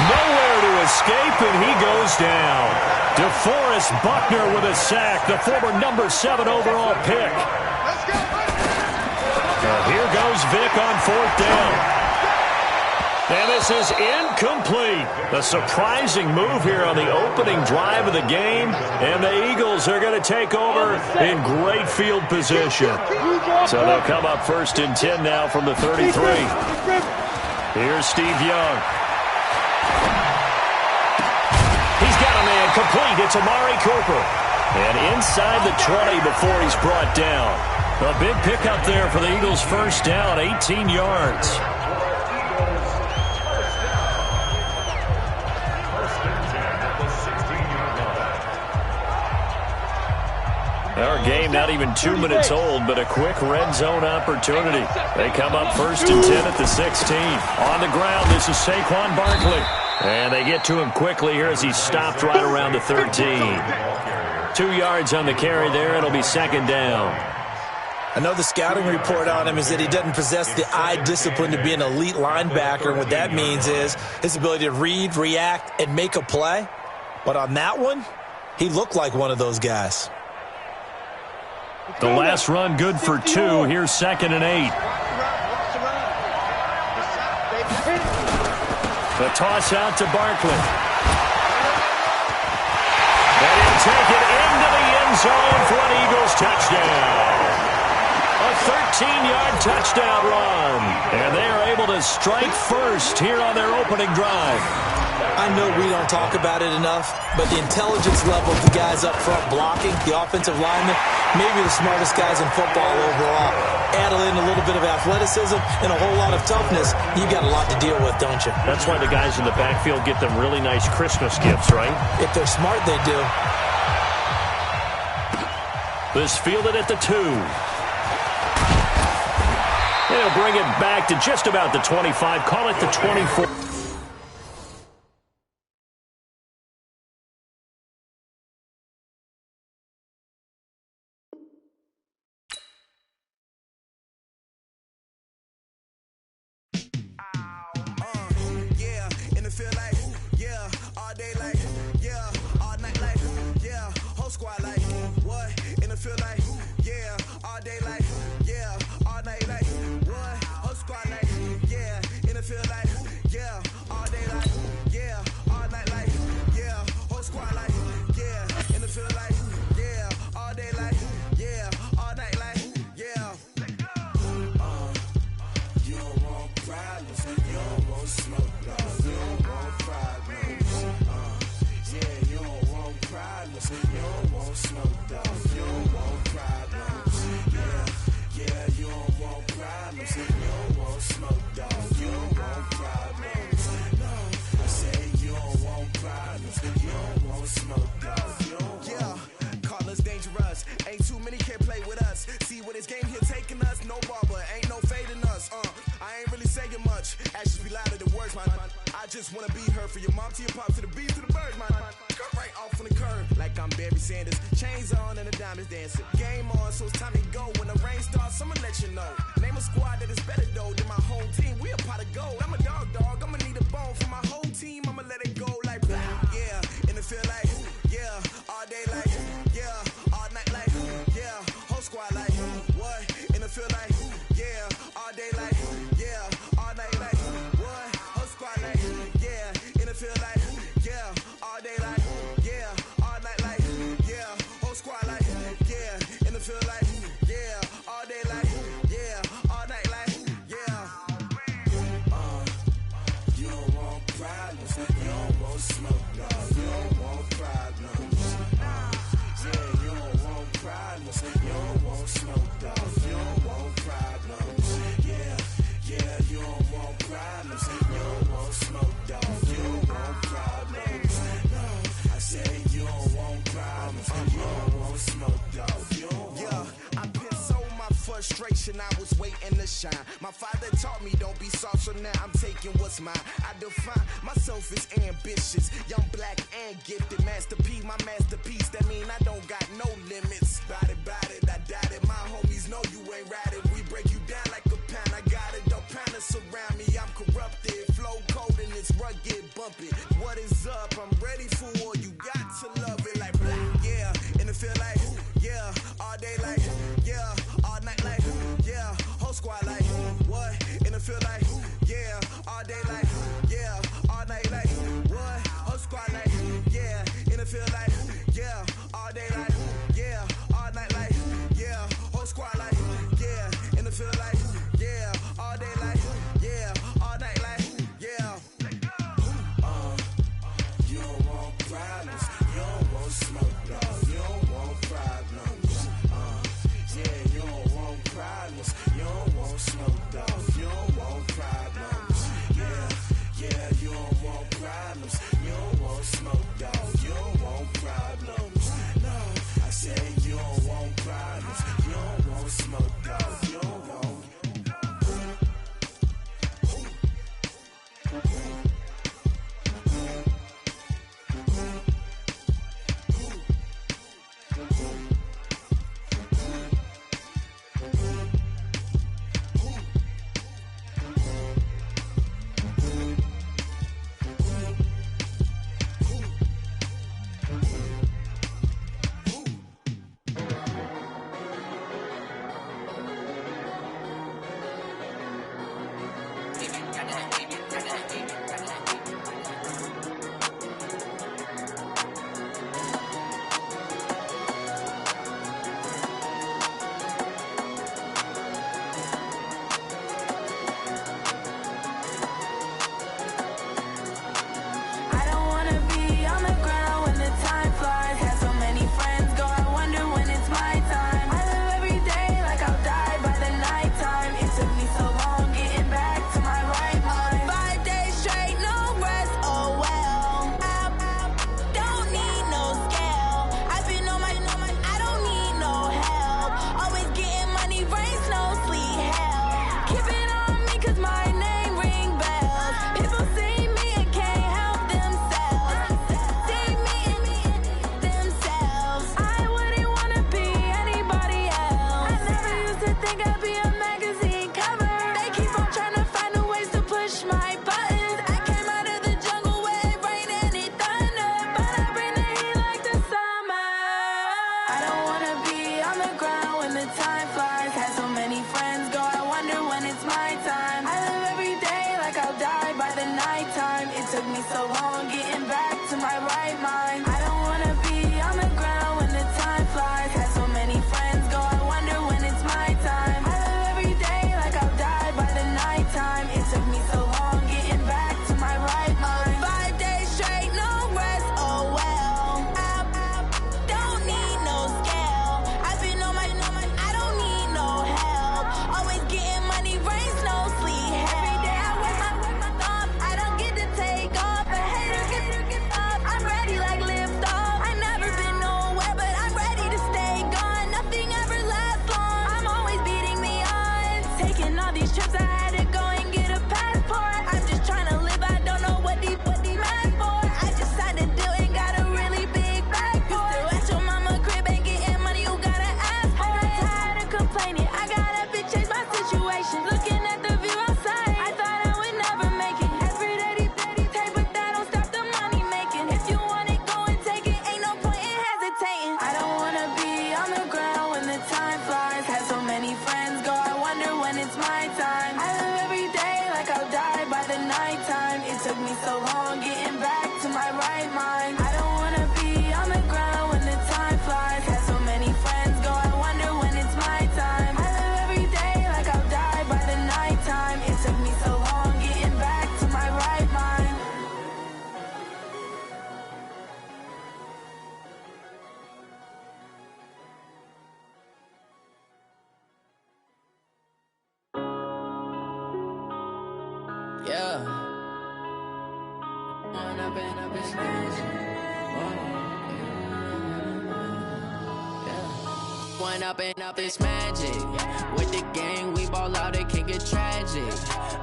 Nowhere to escape, and he goes down. DeForest Buckner with a sack, the former number 7 overall pick. And here goes Vick on fourth down. And this is incomplete. A surprising move here on the opening drive of the game. And the Eagles are going to take over in great field position. So they'll come up first and 10 now from the 33. Here's Steve Young. He's got a man complete. It's Amari Cooper. And inside the 20 before he's brought down. A big pickup there for the Eagles' first down, 18 yards. Our game not even 2 minutes old, but a quick red zone opportunity. They come up first and 10 at the 16. On the ground, this is Saquon Barkley. And they get to him quickly here as he's stopped right around the 13. 2 yards on the carry there. It'll be second down. I know the scouting report on him is that he doesn't possess the eye discipline to be an elite linebacker. What that means is his ability to read, react, and make a play. But on that one, he looked like one of those guys. The last run good for 2. Here's second and 8. The toss out to Barkley. And he'll take it into the end zone for an Eagles touchdown. A 13-yard touchdown run. And they are able to strike first here on their opening drive. I know we don't talk about it enough, but the intelligence level of the guys up front blocking, the offensive linemen, maybe the smartest guys in football overall. Add in a little bit of athleticism and a whole lot of toughness, you've got a lot to deal with, don't you? That's why the guys in the backfield get them really nice Christmas gifts, right? If they're smart, they do. This fielded at the 2. They'll bring it back to just about the 25. Call it the 24. Yeah, in the field like, yeah, all day like, yeah, all night like. feel like, yeah, all day like, yeah, all night like, what? Whole squad like, yeah, in the feel like, yeah, all day like, yeah, all night like, yeah, whole squad like, yeah, in the feel like, yeah, all day like, yeah, all night like, yeah. You don't want problems, you don't want smoke, dog. You don't want problems, yeah, you don't want problems, you don't want smoke, dog. You don't want problems, yeah, you don't want problems, you don't want smoke, dog. You don't want problems, no, I say you don't want problems, you don't want smoke, dog. You don't want. Call us dangerous, ain't too many can play with us. See what this game here taking us, no barber, ain't no fading us. I ain't really saying much, actions be louder than words, man. I just wanna be heard, for your mom to your pop to the beat to the birds, man. Cut right off on the curb, like I'm Barry Sanders. Chains on and the diamonds dancing. Game on, so it's time to go. When the rain starts, I'ma let you know. Name a squad that is better though than my home team. We a pot of gold. I'm a dog. I'ma need a bone for my whole team. I'ma let it go like blah. Yeah, and it feel like, yeah, all day like, yeah, all night like, yeah, whole squad like, what? And it feel like, yeah, all day like, yeah, all night like, what? Whole squad like, yeah, and it feel like, yeah, all day like, yeah, all night like, yeah, whole squad like, yeah, and it feel like, yeah, all day like, yeah, all night like, yeah. You don't want problems, you don't want smoke, dog. You don't want problems, yeah, you don't want problems, you don't want smoke, dog. You don't want problems, yeah, you don't want problems, you don't want smoke, dog. You don't want problems, no, I say you don't want problems, you don't want smoke, dog. You don't want. I been so my frustration, I was waiting to shine. My father taught me don't be soft, so now I'm taking what's mine. I define myself as ambitious, young, black, and gifted. Master P, my masterpiece, that mean I don't got no limits. Bout it, I doubt it. My homies know you ain't ratted. We break you down like a pound. I got it, don't pound to surround me. I'm corrupted, flow cold and it's rugged, bumpy. What is up? I'm ready for war. You got to love it like blah, yeah. And it feel like, yeah, all day like, yeah, all night like, yeah, whole squad like, what? And it feel like, yeah, all day like, yeah, all night like, what? Whole squad like, yeah, and it feel like, yeah, all day like, yeah, all night like, yeah, whole squad like, yeah, and it feel like, yeah, all day like, yeah, all night like, yeah. You don't want problems. Yeah. When I've been up, it's magic. When up and up, it's magic. With the gang, we ball out, it can get tragic.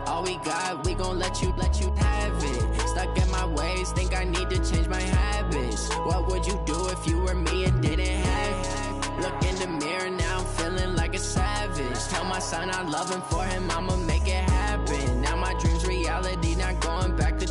All we got, we gon' let you have it. Stuck in my ways, think I need to change my habits. What would you do if you were me and didn't have it? Look in the mirror, now I'm feeling like a savage. Tell my son I love him, for him I'ma make it happen. Now my dream's reality, not going back to.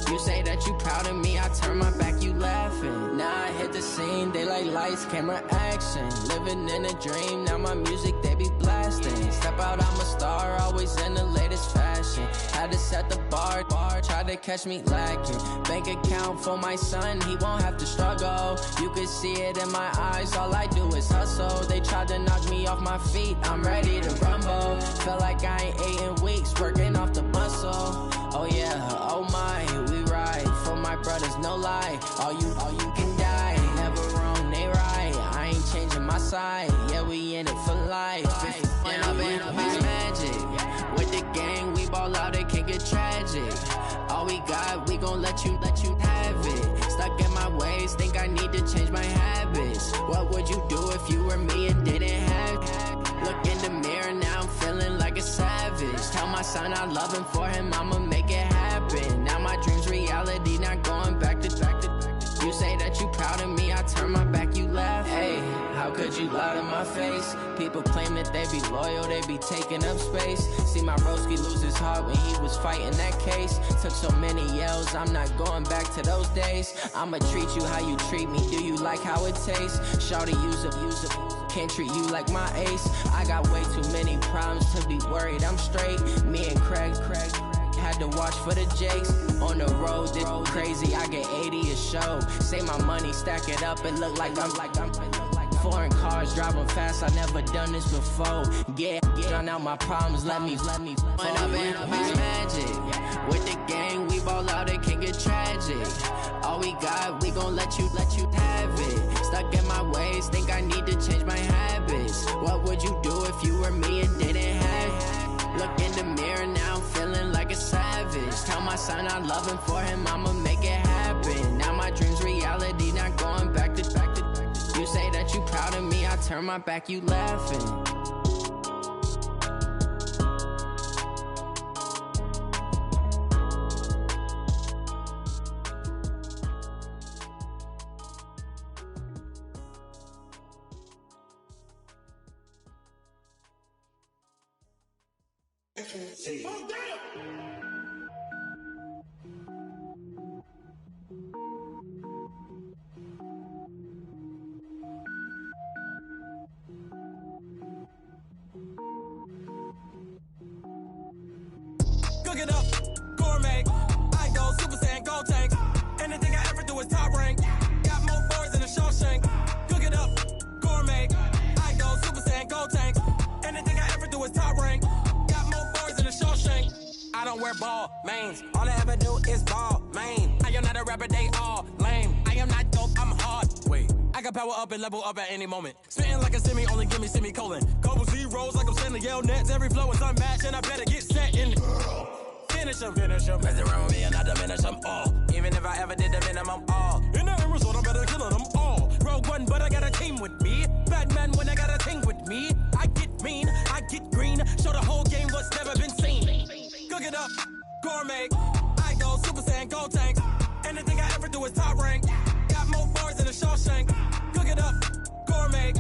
You say that you proud of me, I turn my back, you laughing. Now I hit the scene, they like lights, camera, action. Living in a dream, now my music, they be blasting. Step out, I'm a star, always in the latest fashion. Had to set the bar, try to catch me lacking. Bank account for my son, he won't have to struggle. You can see it in my eyes, all I do is hustle. They tried to knock me off my feet, I'm ready to rumble. Feel like I ain't ate in weeks, working off the muscle. Oh yeah, oh my, we ride for my brothers, no lie. All you can die, never wrong, they right. I ain't changing my side, yeah, we in it for life. When I've been up, it's magic. With the gang, we ball out, it can get tragic. All we got, we gon' let you have it. Stuck in my ways, think I need to change my habits. What would you do if you were me and didn't have it? Look in the mirror, now I'm feeling like a savage. Tell my son I love him, for him I'ma make it happen. Now my dream's reality, not going back to. You say that you proud of me, I turn my back, you laugh. Hey, how could you lie to my face? People claim that they be loyal, they be taking up space. See my broski lose his heart when he was fighting that case. Took so many yells, I'm not going back to those days. I'ma treat you how you treat me, do you like how it tastes? Shawty, use it, can't treat you like my ace. I got way too many problems to be worried, I'm straight. Me and Craig had to watch for the Jakes. On the road, this crazy, I get 80 a show. Say my money, stack it up, it look like I'm foreign cars, driving fast, I never done this before. Get on out my problems, let me. When I've been up, it's magic. With the gang, we ball out, it can get tragic. All we got, we gon' let you have it. Stuck in my ways, think I need to change my habits. What would you do if you were me and didn't have it? Look in the mirror, now I'm feeling like a savage. Tell my son I love him, for him I'ma make it happen. Now my dream's reality, not going back to. You say that you proud of me, I turn my back, you laughing. Cook it up, gourmet. I go Super Saiyan, gold tank. Anything I ever do is top rank. Got more boards than a Shawshank. Cook it up, gourmet. I go Super Saiyan, gold tank. Anything I ever do is top rank. Got more boards than a Shawshank. I don't wear ball mains. All I ever do is ball main. I am not a rapper, they all lame. I am not dope, I'm hard. Wait, I can power up and level up at any moment. Spitting like a semi, only give me semicolon. Couple zeros like I'm sending yell nets. Every flow is unmatched and I better get set in. Finish them. Mess around with me and I diminish them all. Even if I ever did the minimum all. In the result, I better kill them all. Rogue One, but I got a team with me. Batman when I got a thing with me. I get mean, I get green. Show the whole game what's never been seen. Cook it up, gourmet. I go Super Saiyan, gold tank. Anything I ever do is top rank. Got more boards than a Shawshank. Cook it up, gourmet.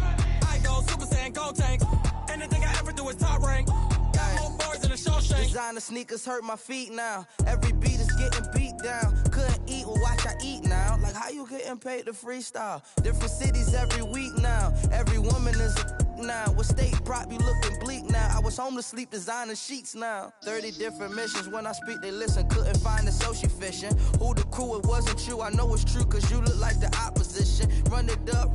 I go Super Saiyan, gold tank. Anything I ever do is top rank. Got more boards than a Shawshank. Designer sneakers hurt my feet now. Every beat is getting beat down. Couldn't eat, well watch I eat now. Like how you getting paid to freestyle? Different cities every week now. Every woman is a now. What state prop you looking bleak now? I was home to sleep designer sheets now. 30 different missions. When I speak they listen. Couldn't find the social fishing. Who the crew, it wasn't you. I know it's true cause you look like the opposition. Run it up.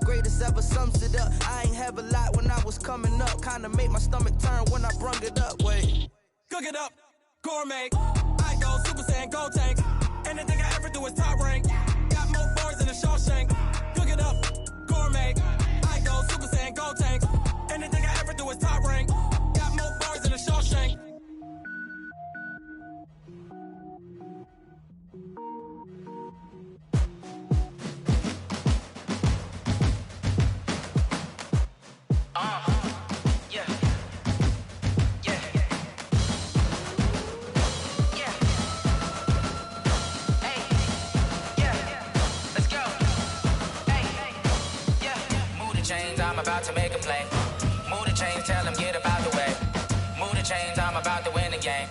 Greatest ever sums it up. I ain't have a lot when I was coming up. Kinda made my stomach turn when I brung it up. Wait. Cook it up, gourmet. I go Super Saiyan, gold tank. Anything I ever do is top rank. Got more boards than a Shawshank. Cook it up, gourmet. I go Super Saiyan, gold tank. Anything I ever do is top rank. Got more boards than a Shawshank. make a play. Move the chains, tell them get up out the way. Move the chains, I'm about to win the game.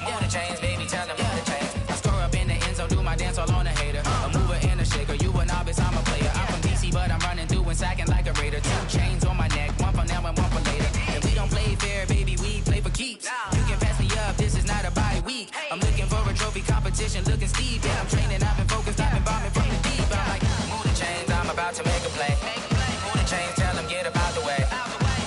Move the chains, baby, tell them move the chains. I score up in the end zone, do my dance all on a hater. A mover and a shaker, you a novice, I'm a player. I'm from DC, but I'm running through and sacking like a raider. 2 chains on my neck, one for now and one for later. If we don't play fair, baby, we play for keeps. You can pass me up, this is not a bye week. I'm looking for a trophy competition, looking steep. Yeah, I'm training, I've been focused, I've been bombing from the deep. I'm like, move the chains, I'm about to make a play. Move the chains, tell them get up out the way.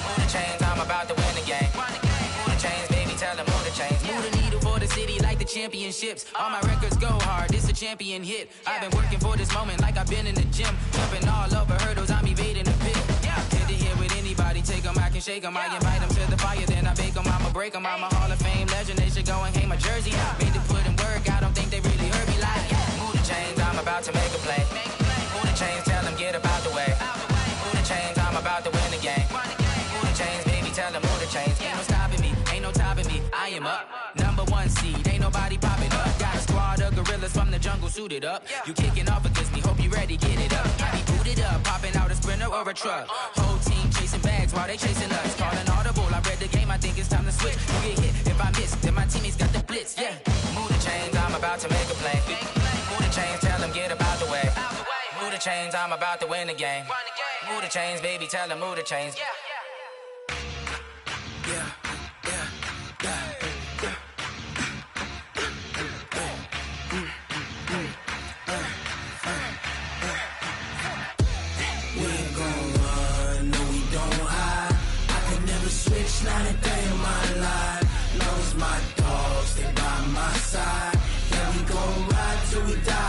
Move the chains, I'm about to win the game. Move the chains, baby, tell them move the chains. Move the needle for the city like the championships. All my records go hard, this a champion hit. I've been working for this moment like I've been in the gym. Jumping all over hurdles, I'm evading the pit. Head to head with anybody, take them, I can shake them. I invite them to the fire, then I bake them, I'ma break them. I'm a Hall of Fame legend, they should go and hang my jersey. Made to put in work, I don't think they really heard me like. Move the chains, I'm about to make a play. Move the chains, tell them get up out the way. Move the chains, I'm about to win the game. Move the chains, baby, tell them move the chains. Ain't no stopping me, ain't no topping me, I am up. Number 1 seed, ain't nobody popping up. Got a squad of gorillas from the jungle suited up. You kicking off against me, hope you ready, get it up. I be booted up, popping out a sprinter or a truck. Whole team chasing bags while they chasing us. Calling audible, I read the game, I think it's time to switch. You get hit, if I miss, then my teammates got the blitz, yeah. Move the chains, I'm about to make a play. Move the chains, tell them get up out the way. Move the chains, I'm about to win the game. Move the chains, baby, tell them move the chains. Not a day in my life. Knows my dogs, they by my side. Yeah, we gon' ride till we die.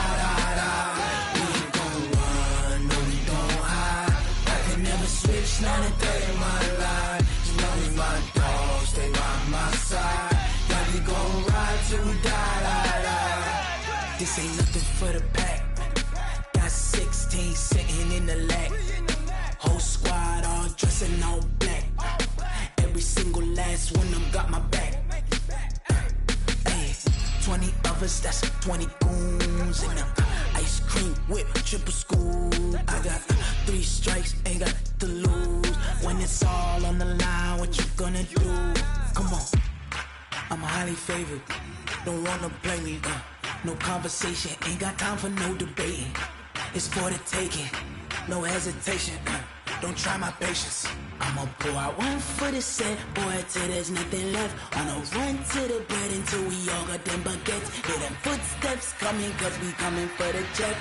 We ain't gon' run, no, we don't hide. I can never switch, not a day in my life. Just knows my dogs, they by my side. Yeah, we gon' ride till we die. This ain't nothing for the pack. Got 16 sitting in the lag. Whole squad all dressing all black. Every single last one of them got my back. Hey, 20 of us, that's 20 goons. And ice cream whip, triple scoop. I got 3 strikes, ain't got to lose. When it's all on the line, what you gonna do? Come on, I'm highly favored. Don't wanna play me, no conversation. Ain't got time for no debating. It's for the taking, no hesitation. Don't try my patience. I'ma pour out one for the set, boy, till there's nothing left. On a run to the bread until we all got them baguettes. Hear them footsteps coming, cause we coming for the check.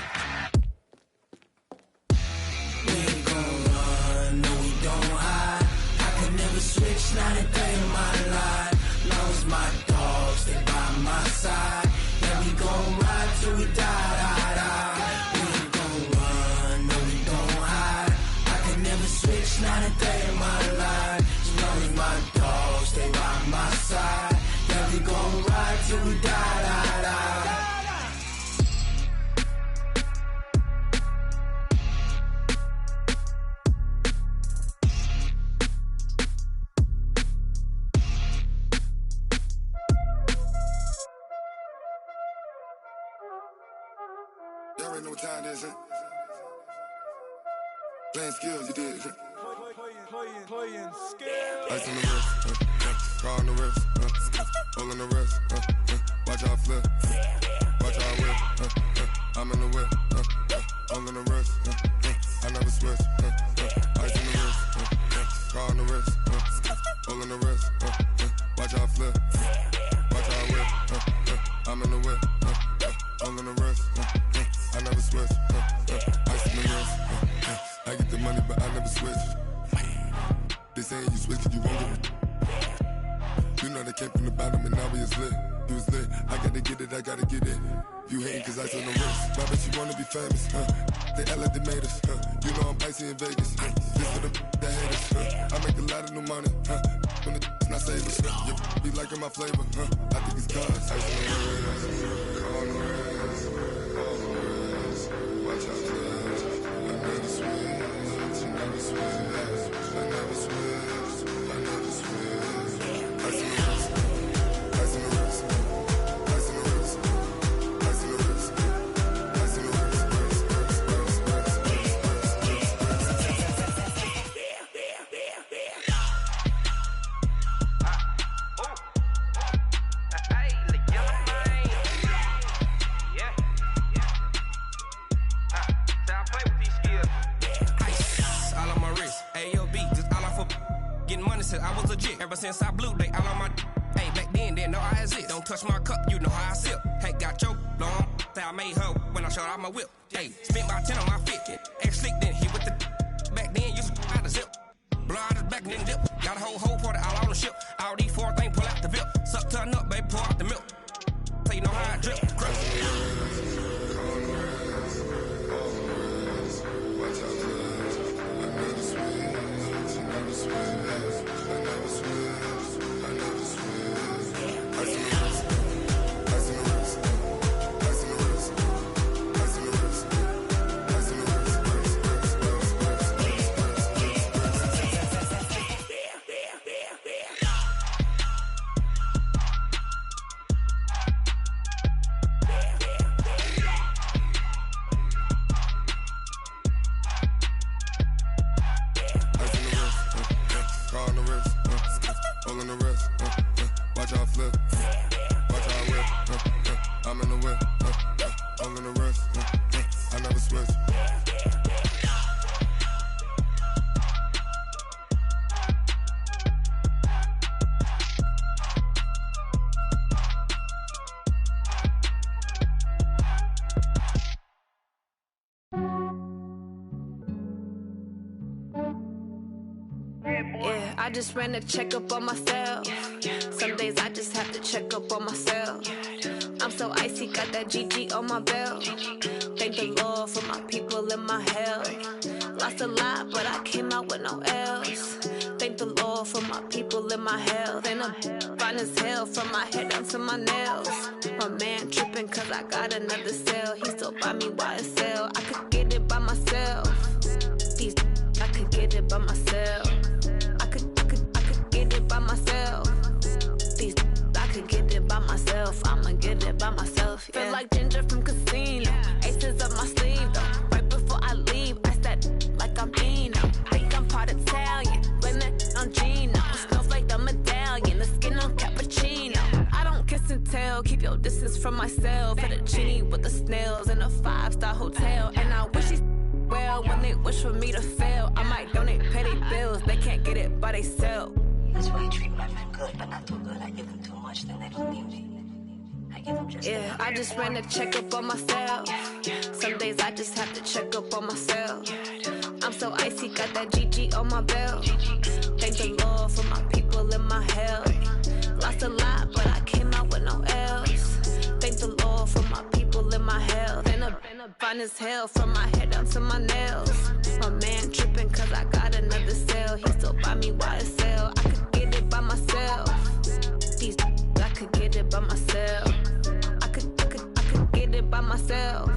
We ain't gon' run, no, we don't hide. I can never switch, not a day in my life. Lost my dogs, they by my side. Yeah, we gon' ride till we die. We ain't gon' run, no, we don't hide. I can never switch, not a day in my life. As long as my dogs stay by my side. Yeah, we gon' ride till we die. Y'all already know what time it is, huh? Playing skills, you did, huh? Playing skills. Ice on the wrist, car on the wrist, hole in the wrist, watch how I flip, watch how I whip, I'm in the whip, hole in the wrist, I never switch, ice on the wrist, car on the wrist, hole in the wrist, watch how I flip, watch how I whip, I'm in the whip, hole in the wrist, I never switch, ice on the wrist, I get the money but I never switch. They saying you switch cause you won't get it. You know they came from the bottom and now we is lit. You was lit, I gotta get it, I gotta get it. You hating cause ice on the wrist. Why bet you wanna be famous, They act like they made us, You know I'm icy in Vegas, This for the that hate us, I make a lot of new money, When the not save us, You be liking my flavor, I think it's cause ice on the wrist, on the wrist, on the wrist. Watch out, cuz I never switch, I never switch. I never switch, I never switch. Ice in the wrist, ice in the wrist, ice in the wrist, ice in the wrist, ice in the wrist, getting money since I was legit. Ever since I blew, they all on my hey, back then, didn't know I exist. Don't touch my cup, you know how I sip. Hey, got your long, say I made her when I showed out my whip. Hey, spent my 10 on my fit. Ex-slick, then hit with the back then, used to out the zip. Blow out his back and then dip. Got a whole party all on the ship. All these 4 things, pull out the VIP. Suck, turn up, baby, pour out the milk. So you know how I drip. Yeah, I just ran a checkup on myself. Some days I just have to check up on myself. I'm so icy, got that GG on my belt. Thank the Lord for my people in my health. Lost a lot, but I came out with no L's. Thank the Lord for my people in my health. And I'm fine as hell from my head down to my nails. My man tripping cause I got another cell. He still buy me YSL. I could get it by myself. These I could get it by myself. I could get it by myself. These I could get it by myself. I'ma get it by myself. Yeah. Feel like Ginger from Casino. Aces up my sleeve though. Right before I leave, I said like I'm Dino. Think I'm part Italian. Blame it on Gino. Snowflake the medallion. The skin on cappuccino. I don't kiss and tell. Keep your distance from myself. Fettuccine with the snails in a 5-star hotel. And I wish he's well when they wish for me to fail. I might donate petty bills. They can't get it by themselves. That's why you treat my friend good, but not too good. I give them too much, then they don't need me. I give them just yeah, I just ran a checkup on myself. Some days I just have to check up on myself. I'm so icy, got that GG on my belt. Thank the Lord for my people in my health. Lost a lot, but I came out with no L's. Thank the Lord for my people in my health. And I'm fine as hell from my head down to my nails. My man tripping cause I got another cell. He still buy me YSL. I could get it by myself. These I could get it by myself. I could get it by myself.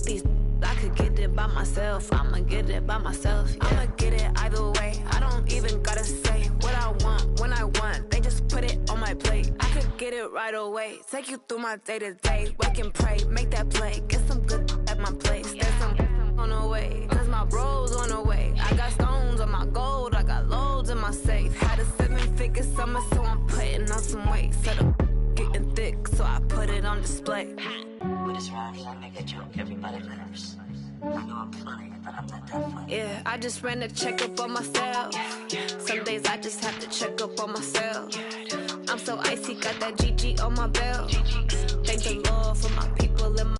These I could get it by myself. I'ma get it by myself. Yeah. I'ma get it either way. I don't even gotta say what I want when I want. They just put it on my plate. I could get it right away. Take you through my day to day. Wake and pray, make that play. Get some good at my place. There's some on the way, cause my bro's on the way. I got stones on my gold. I got loads in my safe. Had a 7-figure summer, so I'm putting on some weight. Set up getting thick, so I put it on display. But it's wrong, I make a joke, everybody laughs. I know I'm funny, but I'm not that funny. Yeah, I just ran a checkup on myself. Some days I just have to check up on myself. I'm so icy, got that GG on my belt. Thank the Lord for my people in my